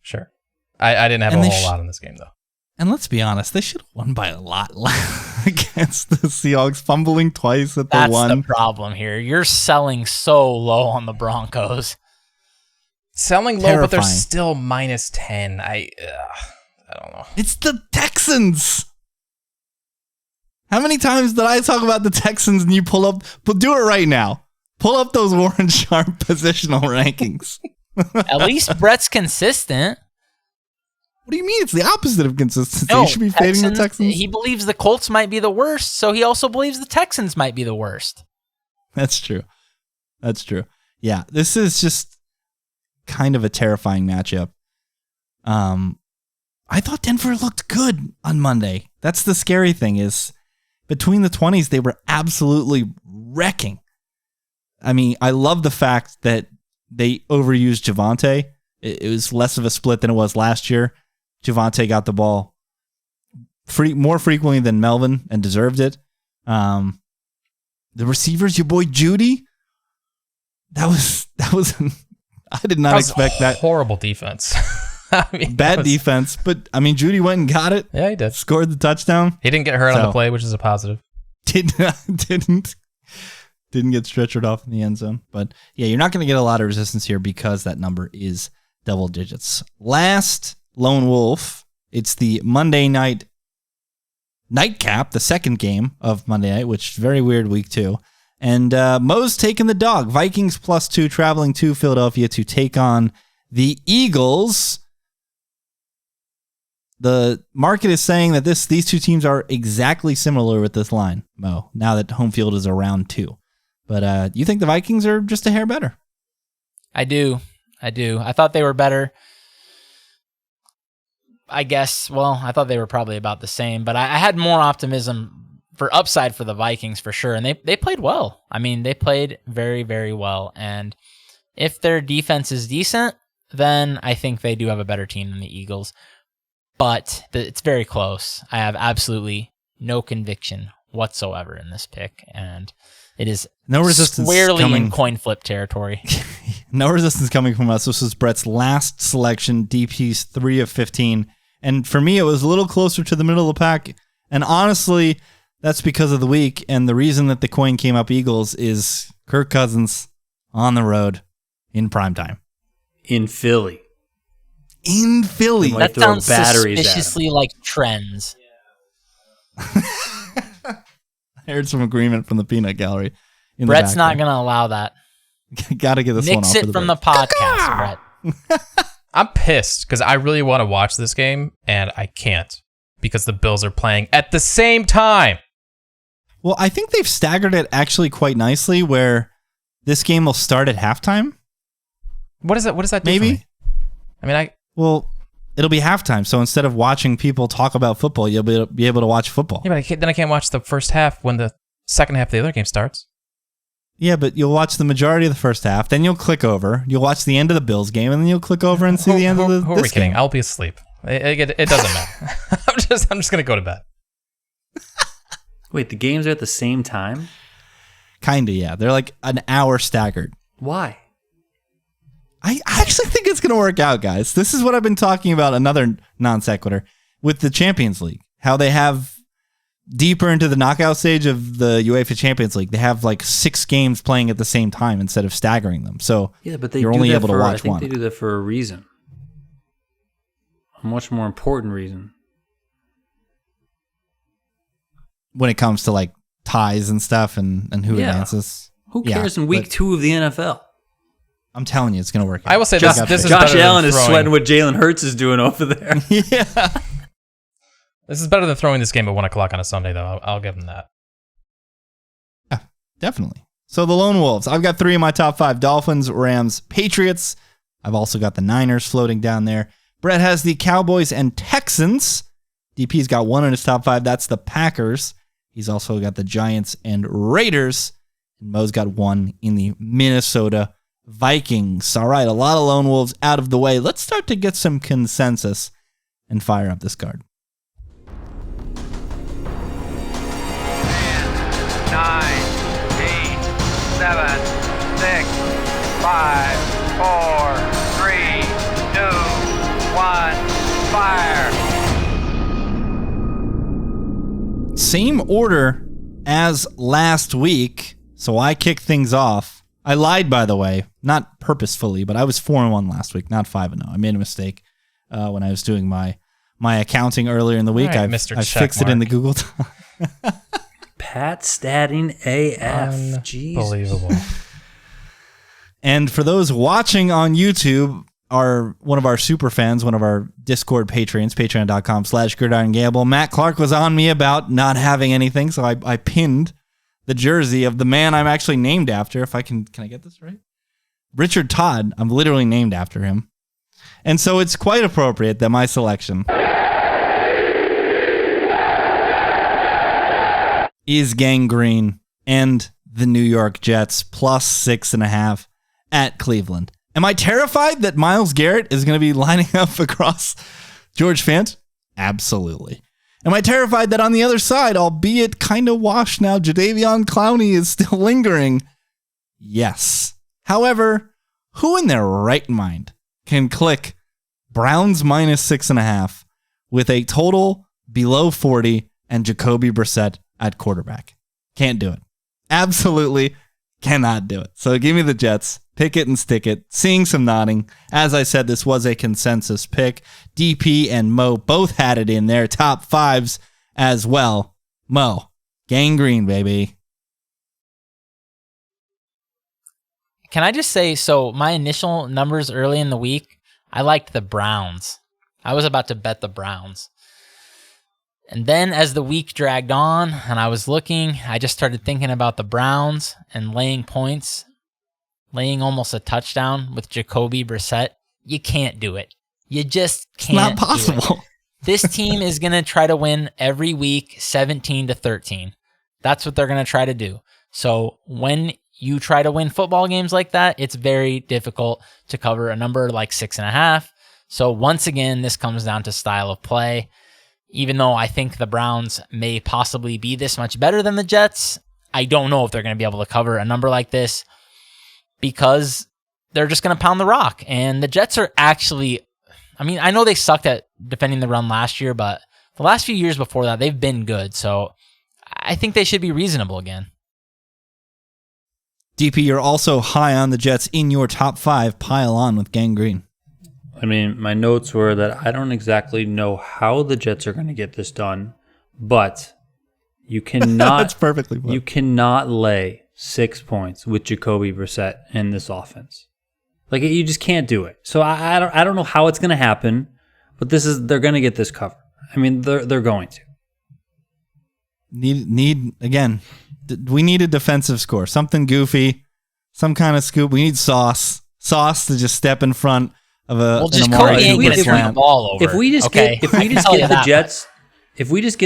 B: Sure, I didn't have a whole lot in this game though.
C: And let's be honest, they should have won by a lot against the Seahawks, fumbling twice at the one.
A: That's the problem here. You're selling so low on the Broncos.
B: Selling low, but they're still minus 10. I don't know.
C: It's the Texans. How many times did I talk about the Texans and you pull up? But do it right now. Pull up those Warren Sharp positional rankings.
A: At least Brett's consistent.
C: What do you mean? It's the opposite of consistency.
A: No,
C: You should be fading the Texans.
A: He believes the Colts might be the worst, so he also believes the Texans might be the worst.
C: That's true. Yeah, this is just kind of a terrifying matchup. I thought Denver looked good on Monday. That's the scary thing is between the 20s, they were absolutely wrecking. I mean, I love the fact that they overused Javonte. It was less of a split than it was last year. Javonte got the ball more frequently than Melvin and deserved it. The receivers, your boy Judy. That was. I did not expect that.
B: Horrible defense. I mean,
C: bad defense, but I mean, Judy went and got it.
B: Yeah, he did.
C: Scored the touchdown.
B: He didn't get hurt on the play, which is a positive.
C: Didn't get stretchered off in the end zone. But yeah, you're not going to get a lot of resistance here because that number is double digits. Last Lone Wolf, it's the Monday night nightcap, the second game of Monday night, which is very weird week 2. And Mo's taking the dog. Vikings +2 traveling to Philadelphia to take on the Eagles. The market is saying that these two teams are exactly similar with this line, Mo, now that home field is around 2. But you think the Vikings are just a hair better?
A: I do. I thought they were better. I guess, well, I thought they were probably about the same, but I had more optimism for upside for the Vikings for sure, and they played well. I mean, they played very, very well, and if their defense is decent, then I think they do have a better team than the Eagles, but it's very close. I have absolutely no conviction whatsoever in this pick, and it is
C: no resistance
A: squarely
C: coming.
A: in coin flip territory.
C: No resistance coming from us. This was Brett's last selection, DP's 3 of 15. And for me, it was a little closer to the middle of the pack. And honestly, that's because of the week. And the reason that the coin came up Eagles is Kirk Cousins on the road in primetime.
D: In Philly.
A: That sounds suspiciously like trends.
C: I heard some agreement from the peanut gallery.
A: Brett's not going to allow that.
C: Got to get this one off.
A: Nix it from the podcast, Brett.
B: I'm pissed because I really want to watch this game, and I can't because the Bills are playing at the same time.
C: Well, I think they've staggered it actually quite nicely where this game will start at halftime.
B: What does that do
C: Maybe?
B: for me? I mean,
C: Well, it'll be halftime, so instead of watching people talk about football, you'll be able to watch football.
B: Yeah, but then I can't watch the first half when the second half of the other game starts.
C: Yeah, but you'll watch the majority of the first half, then you'll click over, you'll watch the end of the Bills game, and then you'll click over and see the end of the
B: Who are we kidding? I'll be asleep. It doesn't matter. I'm just going to go to bed.
D: Wait, the games are at the same time?
C: Kinda, yeah. They're like an hour staggered.
D: Why?
C: I actually think it's going to work out, guys. This is what I've been talking about, another non sequitur, with the Champions League. How they have deeper into the knockout stage of the UEFA Champions League, they have like 6 games playing at the same time instead of staggering them. So
D: yeah, but
C: you're only able to watch one.
D: I think they do that for a reason. A much more important reason.
C: When it comes to like ties and stuff and who advances.
D: Who cares in week 2 of the NFL?
C: I'm telling you, it's going to work out.
B: I will say this is
D: Josh
B: better
D: Allen
B: than
D: is sweating what Jalen Hurts is doing over there.
C: Yeah.
B: This is better than throwing this game at 1 o'clock on a Sunday, though. I'll give them that.
C: Yeah, definitely. So the Lone Wolves. I've got 3 in my top 5. Dolphins, Rams, Patriots. I've also got the Niners floating down there. Brett has the Cowboys and Texans. DP's got one in his top 5. That's the Packers. He's also got the Giants and Raiders. And Mo's got one in the Minnesota Vikings. All right, a lot of lone wolves out of the way. Let's start to get some consensus and fire up this card.
F: 10, 9, 8, 7, 6, 5, 4, 3, 2, 1, fire.
C: Same order as last week, so I kick things off. I lied, by the way, not purposefully, but I was 4-1 last week, not 5-0. I made a mistake when I was doing my accounting earlier in the week.
B: All right,
C: I
B: Mr.
C: fixed it in the Google Doc.
D: Pat statting AF. Jeez.
B: Unbelievable.
C: And for those watching on YouTube, one of our super fans, one of our Discord patrons, patreon.com/Gridiron Gamble, Matt Clark was on me about not having anything, so I pinned the jersey of the man I'm actually named after. If I can I get this right? Richard Todd. I'm literally named after him. And so it's quite appropriate that my selection is Gangrene and the New York Jets plus 6.5 at Cleveland. Am I terrified that Myles Garrett is going to be lining up across George Fant? Absolutely. Am I terrified that on the other side, albeit kind of washed now, Jadeveon Clowney is still lingering? Yes. However, who in their right mind can click Browns minus 6.5 with a total below 40 and Jacoby Brissett at quarterback? Can't do it. Absolutely cannot do it. So give me the Jets. Pick it and stick it. Seeing some nodding. As I said, this was a consensus pick. DP and Mo both had it in their top 5s as well. Mo, Gangrene, baby.
A: Can I just say, so my initial numbers early in the week, I liked the Browns. I was about to bet the Browns. And then as the week dragged on and I was looking, I just started thinking about the Browns and laying points, laying almost a touchdown with Jacoby Brissett. You can't do it. You just can't.
C: It's not possible.
A: This team is going to try to win every week 17-13. That's what they're going to try to do. So when you try to win football games like that, it's very difficult to cover a number like 6.5. So once again, this comes down to style of play. Even though I think the Browns may possibly be this much better than the Jets, I don't know if they're going to be able to cover a number like this because they're just going to pound the rock. And the Jets are actually, I mean, I know they sucked at defending the run last year, but the last few years before that, they've been good. So I think they should be reasonable again.
C: DP, you're also high on the Jets in your top 5. Pile on with Gangrene.
D: I mean, my notes were that I don't exactly know how the Jets are going to get this done, but you cannot.
C: That's perfectly put.
D: You cannot lay 6 points with Jacoby Brissett in this offense. Like you just can't do it. So I don't know how it's going to happen, but they're going to get this cover. I mean, they're going to.
C: Need again. We need a defensive score, something goofy, some kind of scoop. We need Sauce to just step in front of
A: well, just Cody ain't gonna turn the ball over.
D: If we just get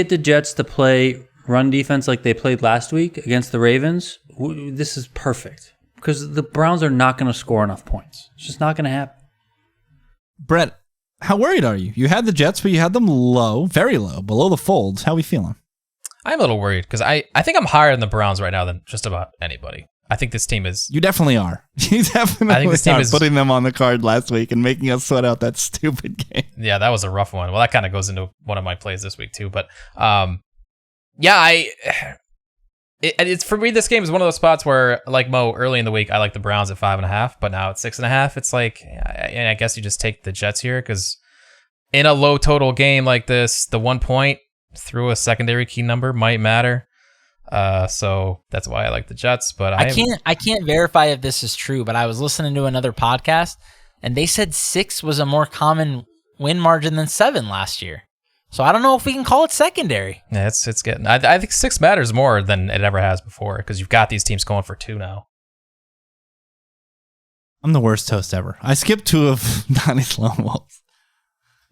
D: the Jets to play run defense like they played last week against the Ravens, this is perfect because the Browns are not going to score enough points. It's just not going to happen.
C: Brett, how worried are you? You had the Jets, but you had them low, very low, below the folds. How are we feeling?
B: I'm a little worried because I think I'm higher than the Browns right now than just about anybody. I think this team is...
C: You definitely are. You definitely
B: I think this team is
C: putting them on the card last week and making us sweat out that stupid game.
B: Yeah, that was a rough one. Well, that kind of goes into one of my plays this week too. But it's for me, this game is one of those spots where, like Mo, early in the week, I like the Browns at 5.5, but now at 6.5, it's like, and I guess you just take the Jets here because in a low total game like this, the 1 point through a secondary key number might matter. So that's why I like the Jets, but I
A: can't verify if this is true, but I was listening to another podcast and they said 6 was a more common win margin than 7 last year. So I don't know if we can call it secondary.
B: Yeah, it's getting, I think 6 matters more than it ever has before because you've got these teams going for 2 now.
C: I'm the worst host ever. I skipped 2 of Donnie's Lone Wolves.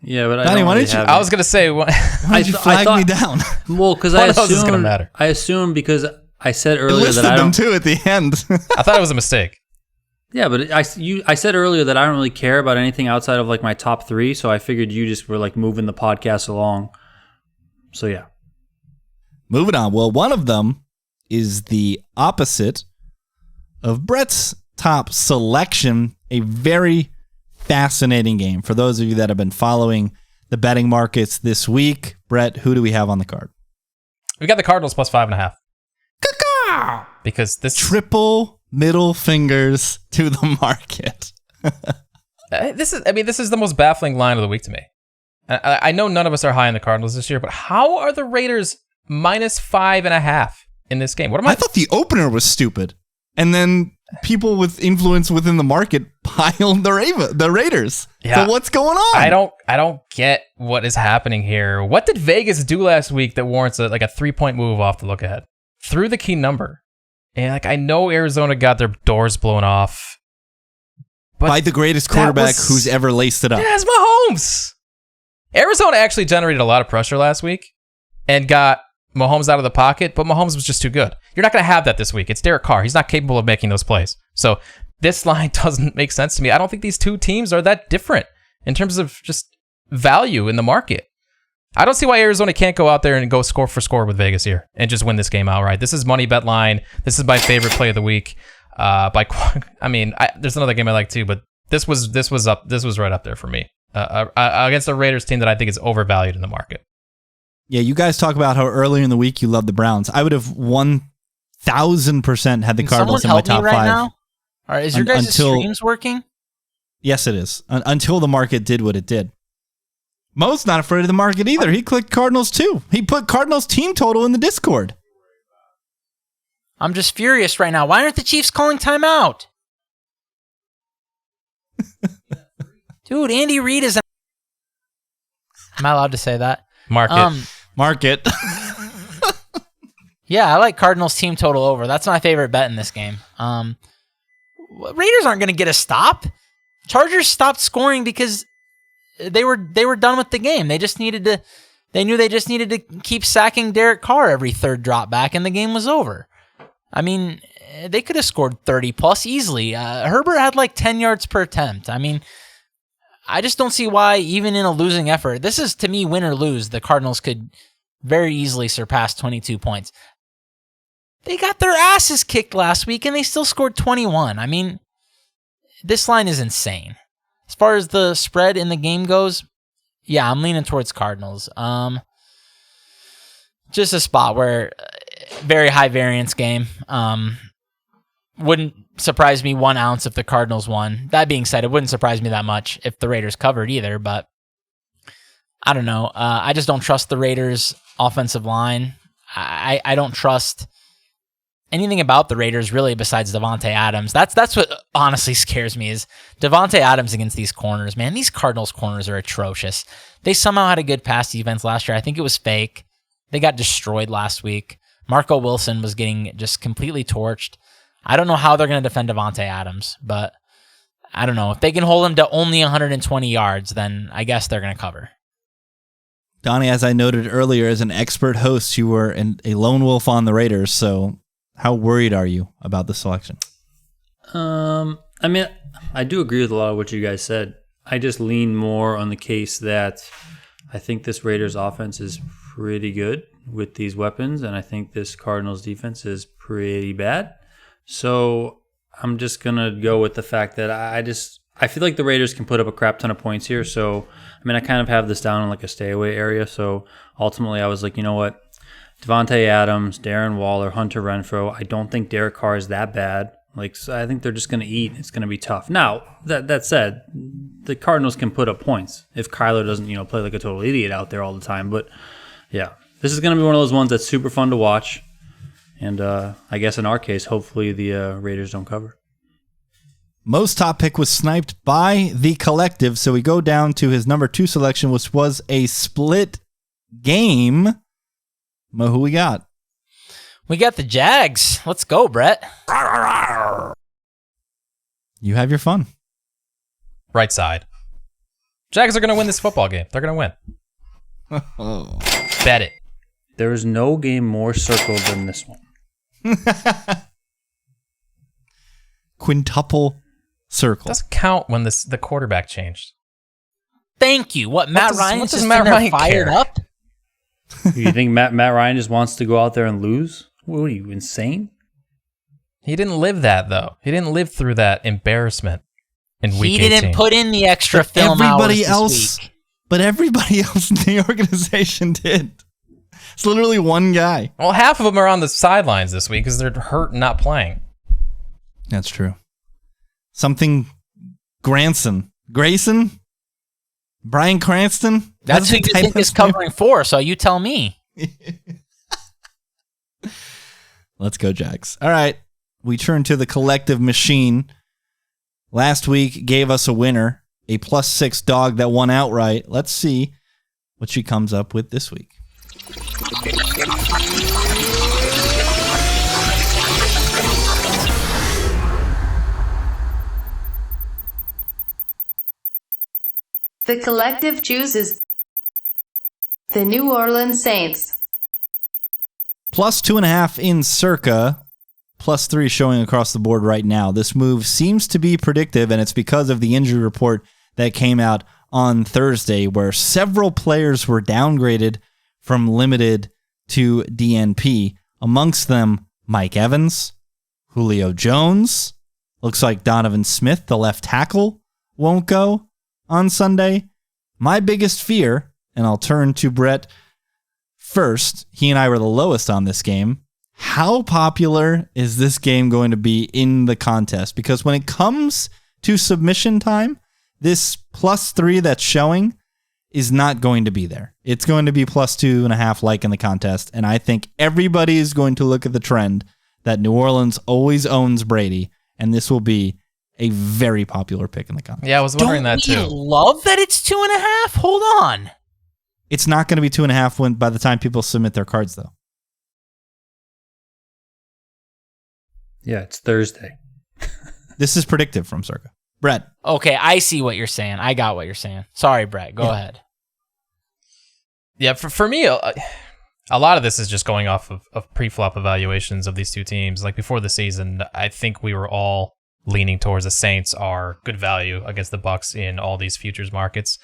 D: Yeah, but
C: Donnie, why
D: really
C: didn't you-
D: have
B: I
D: it.
B: was gonna say,
C: Why did you flag me down?
D: Well, because
B: What else is gonna matter?
D: I assumed because I said
C: I
D: earlier
C: listed
D: that I
C: them
D: don't.
C: too at the end.
B: I thought it was a mistake.
D: Yeah, but I said earlier that I don't really care about anything outside of like my top 3, so I figured you just were like moving the podcast along. So yeah.
C: Moving on. Well, one of them is the opposite of Brett's top selection. A very fascinating game. For those of you that have been following the betting markets this week, Brett, who do we have on the card?
B: We got the Cardinals plus 5.5. Because this
C: Triple middle fingers to the market.
B: this is the most baffling line of the week to me. I know none of us are high on the Cardinals this year, but how are the Raiders minus 5.5 in this game? What am
C: I thought the opener was stupid. And then people with influence within the market piled the Raiders.
B: Yeah.
C: So what's going on?
B: I don't get what is happening here. What did Vegas do last week that warrants a 3-point move off the look ahead? Threw the key number. And I know Arizona got their doors blown off. But
C: by the greatest quarterback who's ever laced it up.
B: Yeah, it's Mahomes. Arizona actually generated a lot of pressure last week and got Mahomes out of the pocket, but Mahomes was just too good. You're not going to have that this week. It's Derek Carr. He's not capable of making those plays. So this line doesn't make sense to me. I don't think these two teams are that different in terms of just value in the market. I don't see why Arizona can't go out there and go score for score with Vegas here and just win this game outright. This is money bet line. This is my favorite play of the week. There's another game I like too, but this was right up there for me against a Raiders team that I think is overvalued in the market.
C: Yeah, you guys talk about how earlier in the week you love the Browns. I would have 1,000% had the Cardinals in my top
A: right
C: 5.
A: Now? All right, is your guys'
C: until-
A: streams working?
C: Yes, it is. Until the market did what it did. Mo's not afraid of the market either. He clicked Cardinals too. He put Cardinals team total in the Discord.
A: I'm just furious right now. Why aren't the Chiefs calling timeout? Dude, Andy Reid is... Am I allowed to say that?
C: Market.
A: Yeah, I like Cardinals team total over. That's my favorite bet in this game. Raiders aren't going to get a stop. Chargers stopped scoring because they were done with the game. They knew they just needed to keep sacking Derek Carr every third drop back, and the game was over. I mean, they could have scored 30 plus easily. Herbert had like 10 yards per attempt. I mean, I just don't see why, even in a losing effort, this is to me win or lose, the Cardinals could very easily surpass 22 points. They got their asses kicked last week and they still scored 21. I mean, this line is insane. As far as the spread in the game goes, yeah, I'm leaning towards Cardinals. Just a spot where very high variance game. Wouldn't surprise me 1 ounce if the Cardinals won. That being said, it wouldn't surprise me that much if the Raiders covered either, but I don't know. I just don't trust the Raiders' offensive line. I don't trust anything about the Raiders really besides Devontae Adams. That's what honestly scares me is Devontae Adams against these corners. Man, these Cardinals corners are atrocious. They somehow had a good pass defense last year. I think it was fake. They got destroyed last week. Marco Wilson was getting just completely torched. I don't know how they're going to defend Devontae Adams, but I don't know. If they can hold him to only 120 yards, then I guess they're going to cover.
C: Donnie, as I noted earlier, as an expert host, you were a lone wolf on the Raiders, so how worried are you about the selection?
D: I mean, I do agree with a lot of what you guys said. I just lean more on the case that I think this Raiders offense is pretty good with these weapons, and I think this Cardinals defense is pretty bad. So I'm just going to go with the fact that I feel like the Raiders can put up a crap ton of points here. So, I mean, I kind of have this down in like a stay away area. So ultimately I was like, you know what? Devontae Adams, Darren Waller, Hunter Renfrow. I don't think Derek Carr is that bad. Like, so I think they're just going to eat. It's going to be tough. Now, that said, the Cardinals can put up points if Kyler doesn't, play like a total idiot out there all the time. But yeah, this is going to be one of those ones that's super fun to watch. And I guess in our case, hopefully the Raiders don't cover.
C: Mo's top pick was sniped by the collective, so we go down to his number 2 selection, which was a split game. Mo, who we got?
A: We got the Jags. Let's go, Brett.
C: You have your fun.
B: Right side. Jags are going to win this football game. They're going to win.
C: Oh.
B: Bet it.
D: There is no game more circled than this one.
C: Quintuple circle.
B: Doesn't count when the quarterback changed.
A: Thank you. What Matt Ryan
B: what
A: just
B: does Matt
A: Ryan
B: Ryan
A: fired
B: care?
A: up?
D: You think Matt Ryan just wants to go out there and lose? What are you, insane?
B: He didn't live that, though. He didn't live through that embarrassment in week 18.
A: He didn't put in the extra film
C: everybody
A: hours this
C: else,
A: week.
C: but everybody else in the organization did. It's literally one guy.
B: Well, half of them are on the sidelines this week because they're hurt and not playing.
C: That's true. Something Grayson? Brian Cranston?
A: That's who you think is covering for, so you tell me.
C: Let's go, Jags. All right. We turn to the collective machine. Last week gave us a winner, a +6 dog that won outright. Let's see what she comes up with this week.
G: The collective chooses the New Orleans Saints.
C: +2.5 in Circa, +3 showing across the board right now. This move seems to be predictive, and it's because of the injury report that came out on Thursday, where several players were downgraded from limited to DNP. Amongst them, Mike Evans, Julio Jones. Looks like Donovan Smith, the left tackle, won't go on Sunday. My biggest fear, and I'll turn to Brett first, he and I were the lowest on this game. How popular is this game going to be in the contest? Because when it comes to submission time, this +3 that's showing is not going to be there. It's going to be +2.5 like in the contest, and I think everybody is going to look at the trend that New Orleans always owns Brady, and this will be a very popular pick in the contest.
B: Yeah, I was wondering that too.
A: Don't we love that it's 2.5? Hold on.
C: It's not going to be 2.5 by the time people submit their cards, though.
D: Yeah, it's Thursday.
C: This is predictive from Circa. Brett.
A: Okay, I see what you're saying. I got what you're saying. Sorry, Brett. Go ahead.
B: Yeah, for me, a lot of this is just going off of pre-flop evaluations of these two teams. Like before the season, I think we were all leaning towards the Saints are good value against the Bucs in all these futures markets.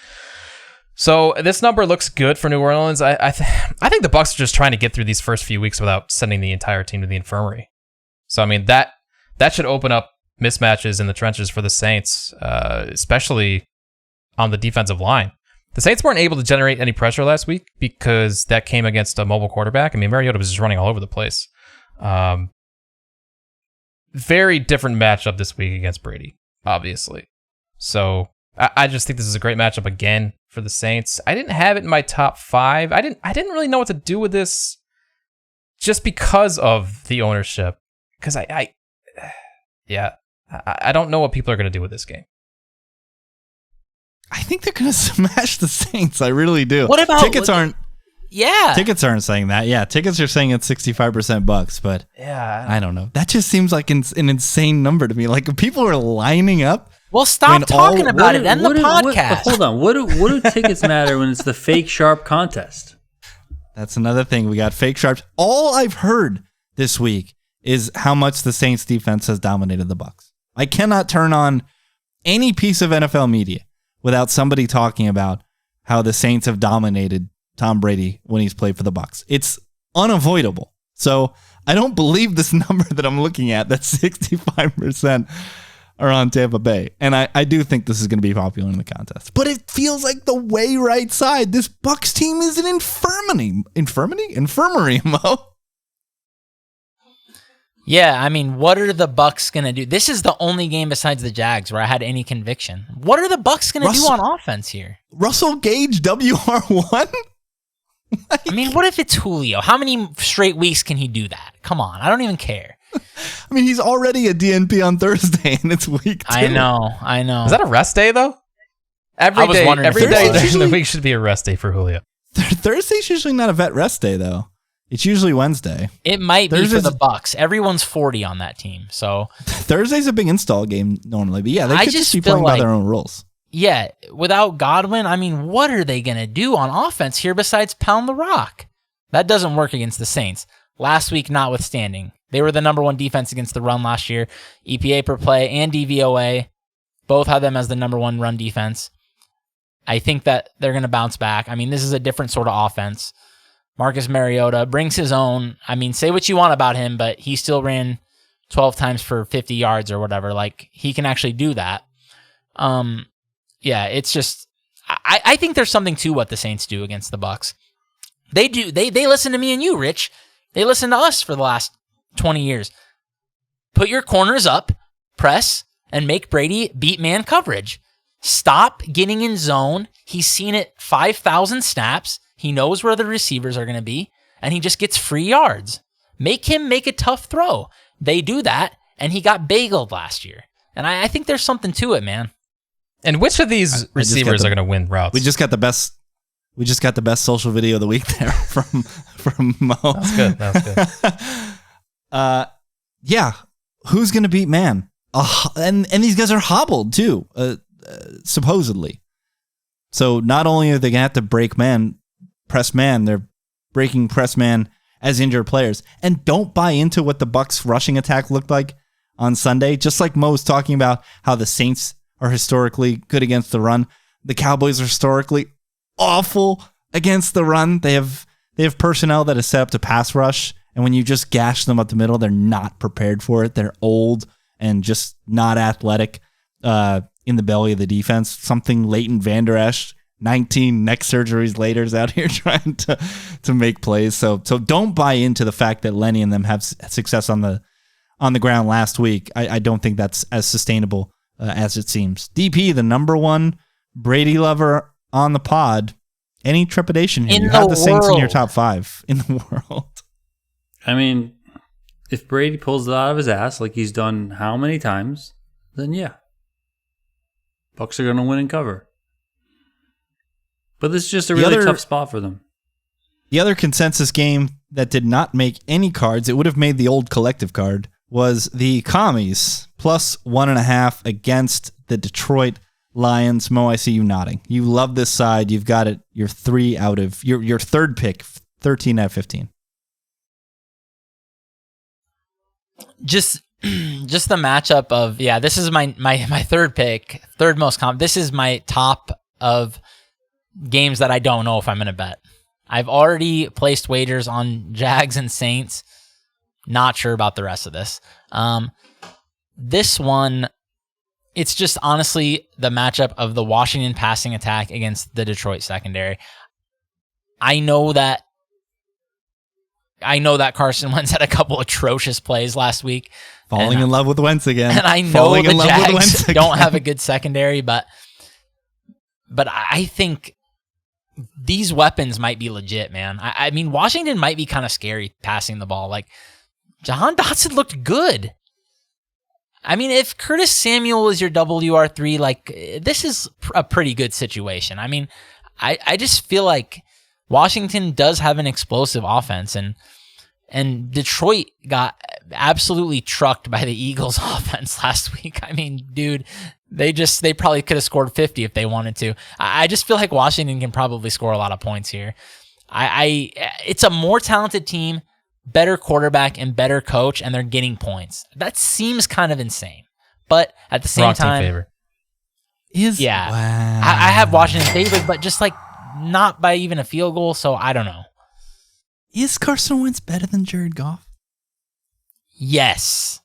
B: So this number looks good for New Orleans. I think the Bucs are just trying to get through these first few weeks without sending the entire team to the infirmary. So I mean that should open up mismatches in the trenches for the Saints, especially on the defensive line. The Saints weren't able to generate any pressure last week because that came against a mobile quarterback. I mean, Mariota was just running all over the place. Very different matchup this week against Brady, obviously. So I just think this is a great matchup again for the Saints. I didn't have it in my top 5. I didn't really know what to do with this just because of the ownership. Because I don't know what people are going to do with this game.
C: I think they're going to smash the Saints. I really do.
A: What about
C: tickets aren't saying that. Yeah, tickets are saying it's 65% Bucks, but
B: yeah,
C: I don't know. That just seems like an insane number to me. Like if people are lining up.
A: Well, stop talking about it. End the podcast.
D: Hold on. What do tickets matter when it's the fake sharp contest?
C: That's another thing. We got fake sharps. All I've heard this week is how much the Saints defense has dominated the Bucs. I cannot turn on any piece of NFL media without somebody talking about how the Saints have dominated Tom Brady when he's played for the Bucs. It's unavoidable. So I don't believe this number that I'm looking at, that 65% are on Tampa Bay. And I do think this is going to be popular in the contest. But it feels like the way right side. This Bucs team is an infirmary, Mo.
A: Yeah, I mean, what are the Bucs going to do? This is the only game besides the Jags where I had any conviction. What are the Bucs going to do on offense here?
C: Russell Gage, WR1?
A: I mean, what if it's Julio? How many straight weeks can he do that? Come on, I don't even care.
C: I mean, he's already a DNP on Thursday, and it's week 2.
A: I know.
B: Is that a rest day, though? Every day during the week should be a rest day for Julio.
C: Thursday's usually not a vet rest day, though. It's usually Wednesday.
A: It might be for the Bucs. Everyone's 40 on that team, so
C: Thursday's a big install game normally, but yeah, they could just be playing by their own rules.
A: yeah, without Godwin, I mean, what are they going to do on offense here besides pound the rock? That doesn't work against the Saints. Last week, notwithstanding. They were the number one defense against the run last year. EPA per play and DVOA both had them as the number one run defense. I think that they're going to bounce back. I mean, this is a different sort of offense. Marcus Mariota brings his own. I mean, say what you want about him, but he still ran 12 times for 50 yards or whatever. Like, he can actually do that. Yeah, it's just, I think there's something to what the Saints do against the Bucs. They do. They listen to me and you, Rich. They listen to us for the last 20 years. Put your corners up, press, and make Brady beat man coverage. Stop getting in zone. He's seen it 5,000 snaps. He knows where the receivers are going to be, and he just gets free yards. Make him make a tough throw. They do that, and he got bageled last year. And I think there's something to it, man.
B: And which of these receivers are going to win routes?
C: We just got the best social video of the week there from Mo.
B: That's good.
C: Yeah, who's going to beat man? And these guys are hobbled too, supposedly. So not only are they going to have to press man, they're breaking press man as injured players. And don't buy into what the Bucs rushing attack looked like on Sunday. Just like Mo's talking about how the Saints are historically good against the run, the Cowboys are historically awful against the run. They have personnel that is set up to pass rush, and when you just gash them up the middle, they're not prepared for it. They're old and just not athletic in the belly of the defense. Something Leighton Vander Esch, 19 neck surgeries later, is out here trying to make plays. So don't buy into the fact that Lenny and them have success on the ground last week. I don't think that's as sustainable as it seems. DP, the number one Brady lover on the pod. Any trepidation here? You have the Saints in your top 5 in the world.
D: I mean, if Brady pulls it out of his ass like he's done how many times, then yeah. Bucs are going to win and cover. But this is just a really tough spot for them.
C: The other consensus game that did not make any cards, it would have made the old collective card, was the Commies plus 1.5 against the Detroit Lions. Mo, I see you nodding. You love this side. You've got it. Your third pick, 13 out of 15.
A: Just the matchup of, this is my third pick, third most common. This is my top of games that I don't know if I'm going to bet. I've already placed wagers on Jags and Saints. Not sure about the rest of this. This one, it's just honestly the matchup of the Washington passing attack against the Detroit secondary. I know that Carson Wentz had a couple atrocious plays last week.
C: Falling in love with Wentz again.
A: And I know the Jags don't have a good secondary, but I think these weapons might be legit, man. I mean, Washington might be kind of scary passing the ball. Like, Jahan Dotson looked good. I mean, if Curtis Samuel is your WR3, like, this is a pretty good situation. I mean, I just feel like Washington does have an explosive offense, and Detroit got absolutely trucked by the Eagles' offense last week. I mean, dude, they probably could have scored 50 if they wanted to. I just feel like Washington can probably score a lot of points here. It's a more talented team, better quarterback, and better coach, and they're getting points. That seems kind of insane. But at the same time,
B: favor.
A: Wow. I have Washington favored, but just like not by even a field goal, so I don't know.
C: Is Carson Wentz better than Jared Goff?
A: Yes.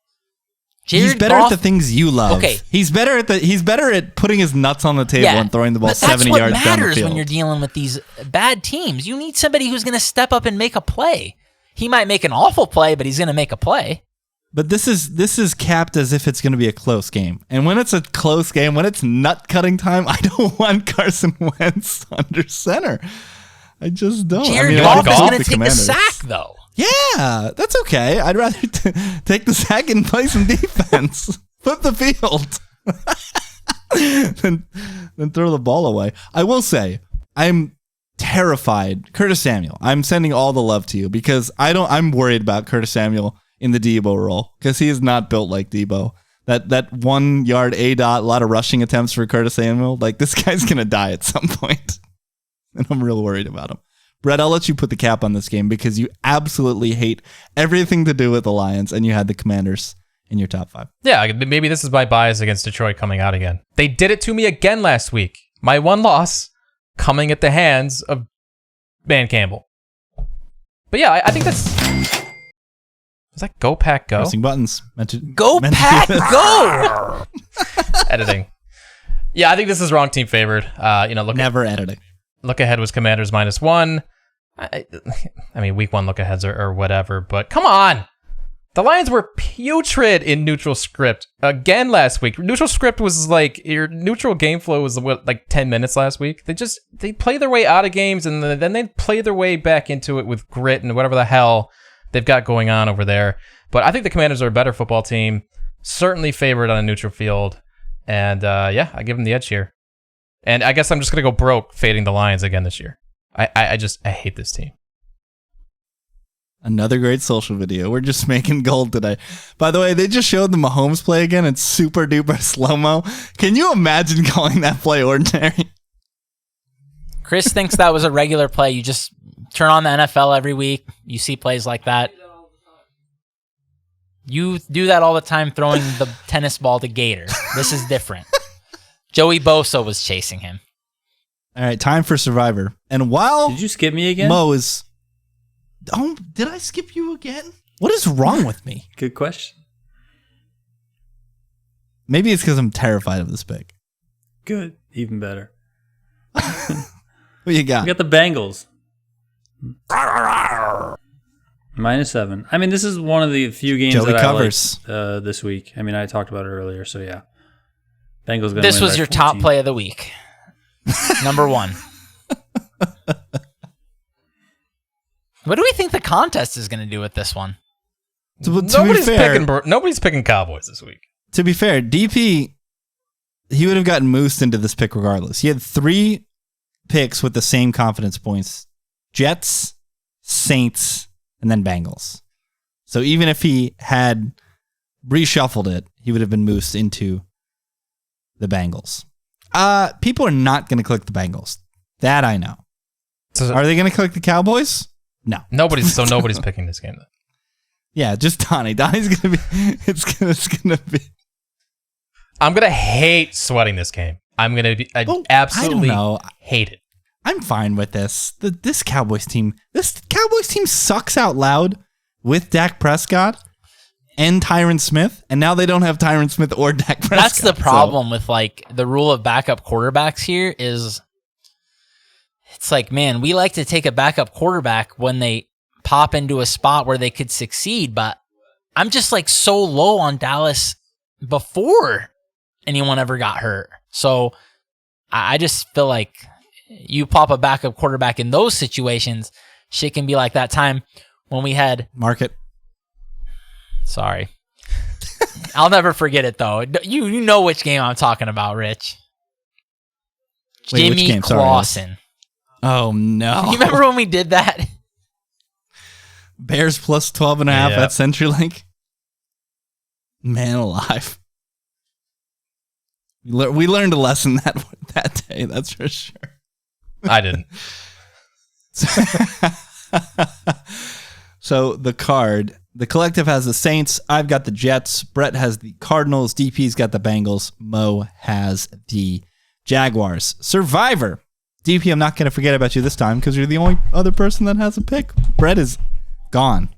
C: He's better at the things you love. Okay. He's better at putting his nuts on the table and throwing the ball 70 yards down the field. That's what matters
A: when you're dealing with these bad teams. You need somebody who's going to step up and make a play. He might make an awful play, but he's going to make a play.
C: But this is capped as if it's going to be a close game. And when it's a close game, when it's nut-cutting time, I don't want Carson Wentz under center. I just don't.
A: Jared Goff is going to take the sack, though.
C: Yeah, that's okay. I'd rather take the sack and play some defense. Flip the field. than throw the ball away. I will say, I'm terrified. Curtis Samuel, I'm sending all the love to you because I'm worried about Curtis Samuel in the Debo role because he is not built like Debo. That 1 yard A dot, a lot of rushing attempts for Curtis Samuel. Like, this guy's going to die at some point. And I'm real worried about him. Brett, I'll let you put the cap on this game because you absolutely hate everything to do with the Lions, and you had the Commanders in your top 5.
B: Yeah, maybe this is my bias against Detroit coming out again. They did it to me again last week. My one loss coming at the hands of Dan Campbell. But yeah, I think that's... Was that Go Pack Go?
C: Pressing buttons.
A: Go Pack Go!
B: Editing. Yeah, I think this is wrong team favored.
C: Never editing.
B: Look ahead was Commanders -1. I mean, week 1 look aheads or whatever, but come on. The Lions were putrid in neutral script again last week. Neutral script was like, your neutral game flow was like 10 minutes last week. They play their way out of games and then they play their way back into it with grit and whatever the hell they've got going on over there. But I think the Commanders are a better football team, certainly favored on a neutral field. And I give them the edge here. And I guess I'm just going to go broke fading the Lions again this year. I hate this team.
C: Another great social video. We're just making gold today. By the way, they just showed the Mahomes play again. It's super duper slow-mo. Can you imagine calling that play ordinary?
A: Chris thinks that was a regular play. You just turn on the NFL every week. You see plays like that. You do that all the time throwing the tennis ball to Gator. This is different. Joey Bosa was chasing him.
C: All right, time for Survivor. And while...
D: Did you skip me again?
C: Mo is... Oh, did I skip you again? What is wrong with me?
D: Good question.
C: Maybe it's because I'm terrified of this pick.
D: Good. Even better.
C: What you got?
D: We got the Bengals. -7. I mean, this is one of the few games
C: Joey
D: that
C: covers.
D: I liked this week. I mean, I talked about it earlier, so yeah. Bengals gonna
A: This
D: win
A: was
D: by
A: your
D: 14.
A: top play of the week. Number 1. What do we think the contest is going to do with this one?
B: Nobody's picking Cowboys this week.
C: To be fair, DP, he would have gotten moosed into this pick regardless. He had 3 picks with the same confidence points. Jets, Saints, and then Bengals. So even if he had reshuffled it, he would have been moosed into the Bengals. People are not going to click the Bengals. That I know.
B: So,
C: are they going to click the Cowboys? No.
B: Nobody's picking this game, though.
C: Yeah, just Donnie. Donnie's going to be... It's going to be...
B: I'm going to hate sweating this game. I'm going to be... I absolutely hate it.
C: I'm fine with this. This Cowboys team sucks out loud with Dak Prescott and Tyron Smith, and now they don't have Tyron Smith or Dak Prescott.
A: That's the problem with like the rule of backup quarterbacks here is it's like, man, we like to take a backup quarterback when they pop into a spot where they could succeed, but I'm just like so low on Dallas before anyone ever got hurt. So I just feel like you pop a backup quarterback in those situations, shit can be like that time when we had...
C: Market.
A: Sorry. I'll never forget it, though. You know which game I'm talking about, Rich.
C: Wait,
A: Jimmy
C: which game?
A: Clausen.
C: Oh, no.
A: You remember when we did that?
C: Bears plus 12.5 at CenturyLink. Man alive. We learned a lesson that day, that's for sure.
B: I didn't.
C: So the card, the collective has the Saints. I've got the Jets. Brett has the Cardinals. DP's got the Bengals. Mo has the Jaguars. Survivor. DP, I'm not going to forget about you this time because you're the only other person that has a pick. Brett is gone.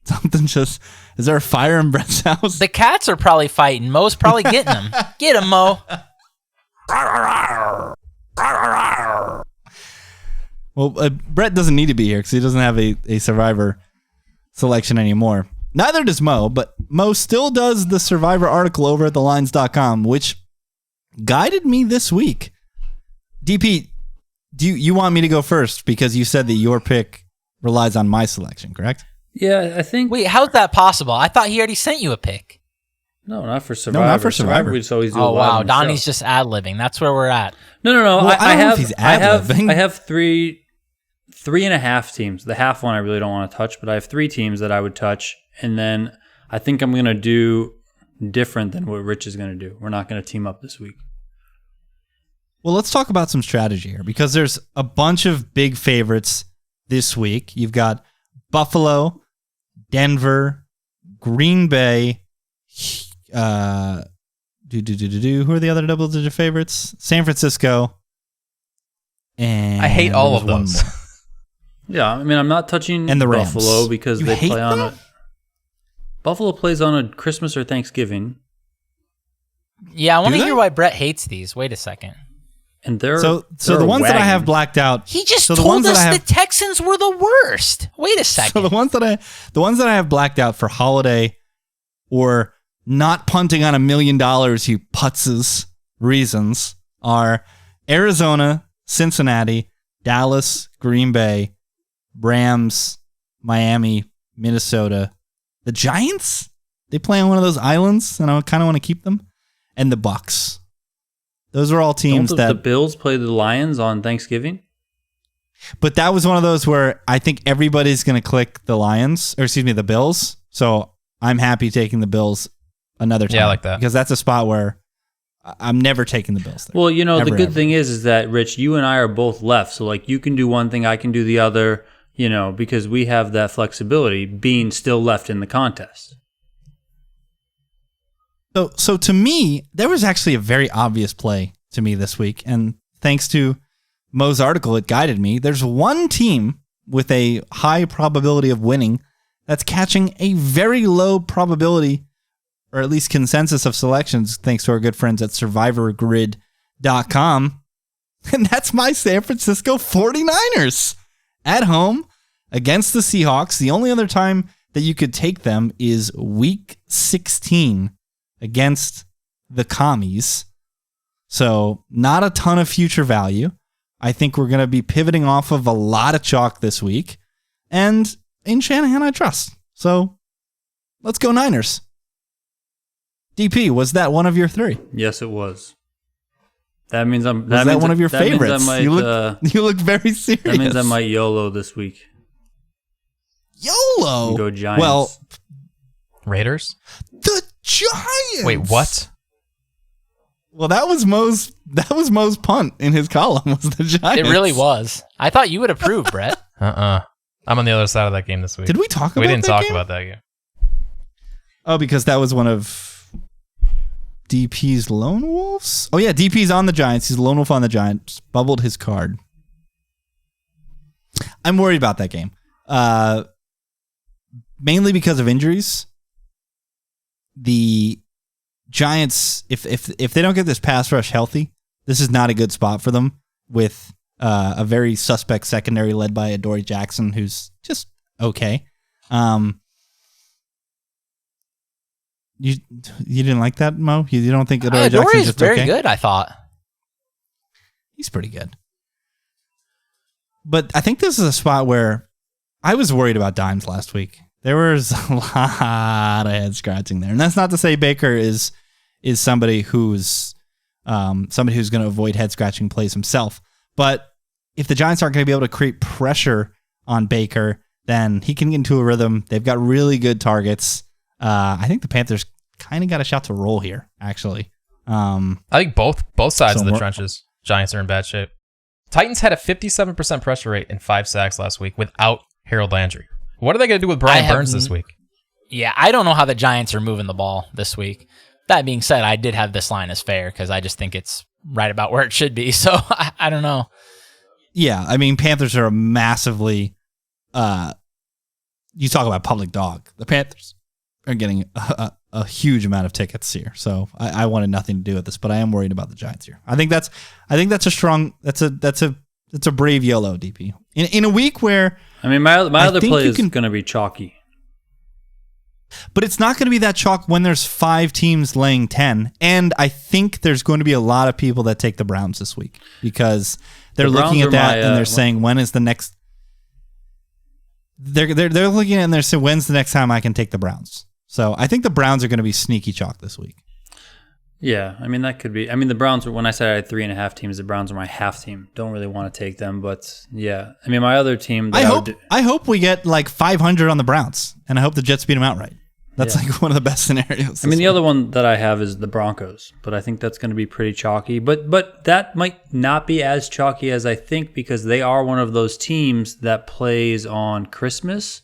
C: Is there a fire in Brett's house?
A: The cats are probably fighting. Mo's probably getting them. Get him, Mo.
C: Well, Brett doesn't need to be here because he doesn't have a Survivor selection anymore. Neither does Mo, but Mo still does the Survivor article over at thelines.com, which guided me this week. DP, do you want me to go first because you said that your pick relies on my selection, correct?
D: Yeah, I think...
A: Wait, how's that possible? I thought he already sent you a pick.
D: No, not for Survivor.
C: No, not for Survivor.
D: We just always do
A: Oh, wow.
D: live
A: Donnie's just ad-libbing. That's where we're at.
D: No.
C: Well, I don't know if he's ad-libbing.
D: I have three and a half teams. The half one I really don't want to touch, but I have 3 teams that I would touch. And then I think I'm going to do different than what Rich is going to do. We're not going to team up this week.
C: Well, let's talk about some strategy here because there's a bunch of big favorites this week. You've got Buffalo, Denver, Green Bay. Who are the other double-digit favorites? San Francisco. And
B: I hate all of
C: there's one
B: those.
C: more.
D: Yeah, I mean, I'm not touching
C: And the Rams.
D: Buffalo because
C: You
D: they
C: hate
D: play on
C: them?
D: a... Buffalo plays on a Christmas or Thanksgiving,
A: Yeah, I want
C: Do
A: to
C: they?
A: hear why Brett hates these. Wait a second.
D: and they're
C: So
D: they're
C: the
D: a
C: ones that I
D: wagon.
C: have blacked out.
A: He just
C: So the
A: told
C: ones that
A: us
C: I
A: the
C: have-
A: Texans were the worst. Wait a second.
C: So the ones that I have blacked out for holiday or not punting on $1 million, you putzes reasons are Arizona, Cincinnati, Dallas, Green Bay, Rams, Miami, Minnesota, the Giants. They play on one of those islands, and I kind of want to keep them, and the Bucks. Those are all teams
D: Don't
C: that.
D: the Bills play the Lions on Thanksgiving?
C: But that was one of those where I think everybody's going to click the Lions, or excuse me, the Bills. So I'm happy taking the Bills another time.
B: Yeah, I like that.
C: Because that's a spot where I'm never taking the Bills there.
D: Well, you know, the
C: Ever,
D: good
C: ever.
D: thing is that, Rich, you and I are both left. So, like, you can do one thing, I can do the other, you know, because we have that flexibility being still left in the contest.
C: So to me, there was actually a very obvious play to me this week. And thanks to Mo's article, it guided me. There's one team with a high probability of winning that's catching a very low probability, or at least consensus of selections, thanks to our good friends at survivorgrid.com. And that's my San Francisco 49ers at home against the Seahawks. The only other time that you could take them is week 16 against the Commies. So not a ton of future value. I think we're going to be pivoting off of a lot of chalk this week. And in Shanahan, I trust. So let's go Niners. DP, was that one of your three?
D: Yes, it was. That means I'm.
C: Was that
D: means
C: one of your
D: that means
C: favorites?
D: I might,
C: you look very serious.
D: that means I might YOLO this week.
C: YOLO.
D: And go Giants.
C: Well,
B: Raiders?
C: the Giants.
B: Wait, what?
C: Well, that was Mo's punt in his column was the Giants.
A: It really was. I thought you would approve, Brett.
B: I'm on the other side of that game this week.
C: Did we talk about
B: We didn't
C: that
B: talk
C: game?
B: about that game.
C: Oh, because that was one of DP's Lone Wolves? Oh, yeah, DP's on the Giants. He's a Lone Wolf on the Giants. Bubbled his card. I'm worried about that game. Mainly because of injuries. The Giants, if they don't get this pass rush healthy, this is not a good spot for them with a very suspect secondary led by Adoree Jackson, who's just okay. You didn't like that, Mo? You don't think Adoree Jackson's
A: Adoree's
C: just
A: very
C: okay?
A: good, I thought.
C: He's pretty good. But I think this is a spot where I was worried about Dimes last week. There was a lot of head scratching there. And that's not to say Baker is somebody who's going to avoid head scratching plays himself. But if the Giants aren't going to be able to create pressure on Baker, then he can get into a rhythm. They've got really good targets. I think the Panthers kind of got a shot to roll here, actually.
B: I think both sides
C: So
B: of the
C: we're-
B: trenches, Giants are in bad shape. Titans had a 57% pressure rate and 5 sacks last week without Harold Landry. What are they going to do with Brian Burns this week?
A: Yeah, I don't know how the Giants are moving the ball this week. That being said, I did have this line as fair because I just think it's right about where it should be. So I don't know.
C: Yeah, I mean, Panthers are a massively, you talk about public dog. The Panthers are getting a huge amount of tickets here. So I wanted nothing to do with this, but I am worried about the Giants here. I think that's a strong, that's a brave YOLO, DP. In a week where,
D: I mean, my other
C: think
D: play
C: you
D: is
C: can-
D: going to be chalky.
C: but it's not going to be that chalk when there's 5 teams laying 10. And I think there's going to be a lot of people that take the Browns this week because they're
D: The
C: looking
D: Browns
C: at
D: are
C: that
D: my,
C: and they're saying, when is the next? They're looking at it and they're saying, when's the next time I can take the Browns? So I think the Browns are going to be sneaky chalk this week.
D: Yeah, I mean, that could be. I mean, the Browns, when I said I had 3.5 teams, the Browns are my half team. Don't really want to take them, but yeah. I mean, my other team. That
C: I hope we get like 500 on the Browns, and I hope the Jets beat them outright. That's like one of the best scenarios.
D: I mean, the other one that I have is the Broncos, but I think that's going to be pretty chalky. But that might not be as chalky as I think because they are one of those teams that plays on Christmas.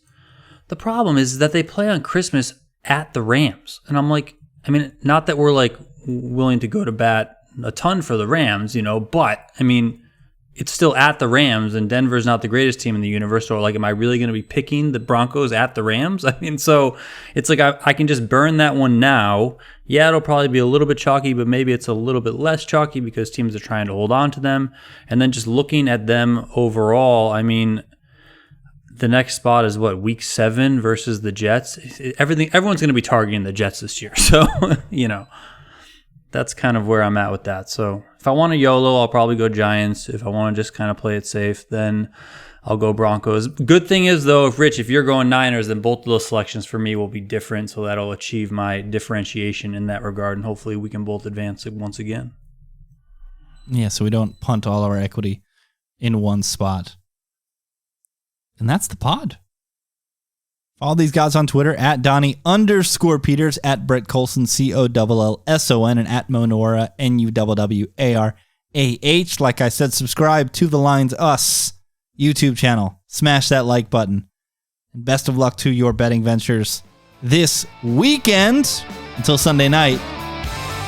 D: The problem is that they play on Christmas at the Rams. And I'm like, I mean, not that we're like willing to go to bat a ton for the Rams, but I mean, it's still at the Rams, and Denver's not the greatest team in the universe. So, like, am I really going to be picking the Broncos at the Rams? I mean, so it's like I can just burn that one now. Yeah, it'll probably be a little bit chalky, but maybe it's a little bit less chalky because teams are trying to hold on to them. And then just looking at them overall, I mean, the next spot is what, week 7 versus the Jets? Everyone's going to be targeting the Jets this year. So, that's kind of where I'm at with that. So if I want to YOLO, I'll probably go Giants. If I want to just kind of play it safe, then I'll go Broncos. Good thing is, though, if you're going Niners, then both of those selections for me will be different. So that'll achieve my differentiation in that regard. And hopefully we can both advance it once again.
C: Yeah, so we don't punt all our equity in one spot. And that's the pod. Follow these guys on Twitter at Donnie_Peters, at Brett Collson, COLLSON, and at Mo Nuwwarah, NUWWARAH. Like I said, subscribe to the Lines Us YouTube channel. Smash that like button. And best of luck to your betting ventures this weekend. Until Sunday night,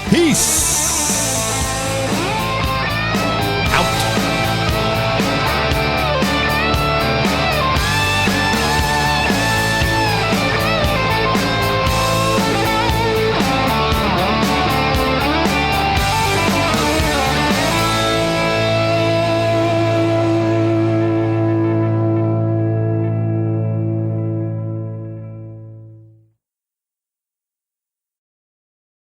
C: peace.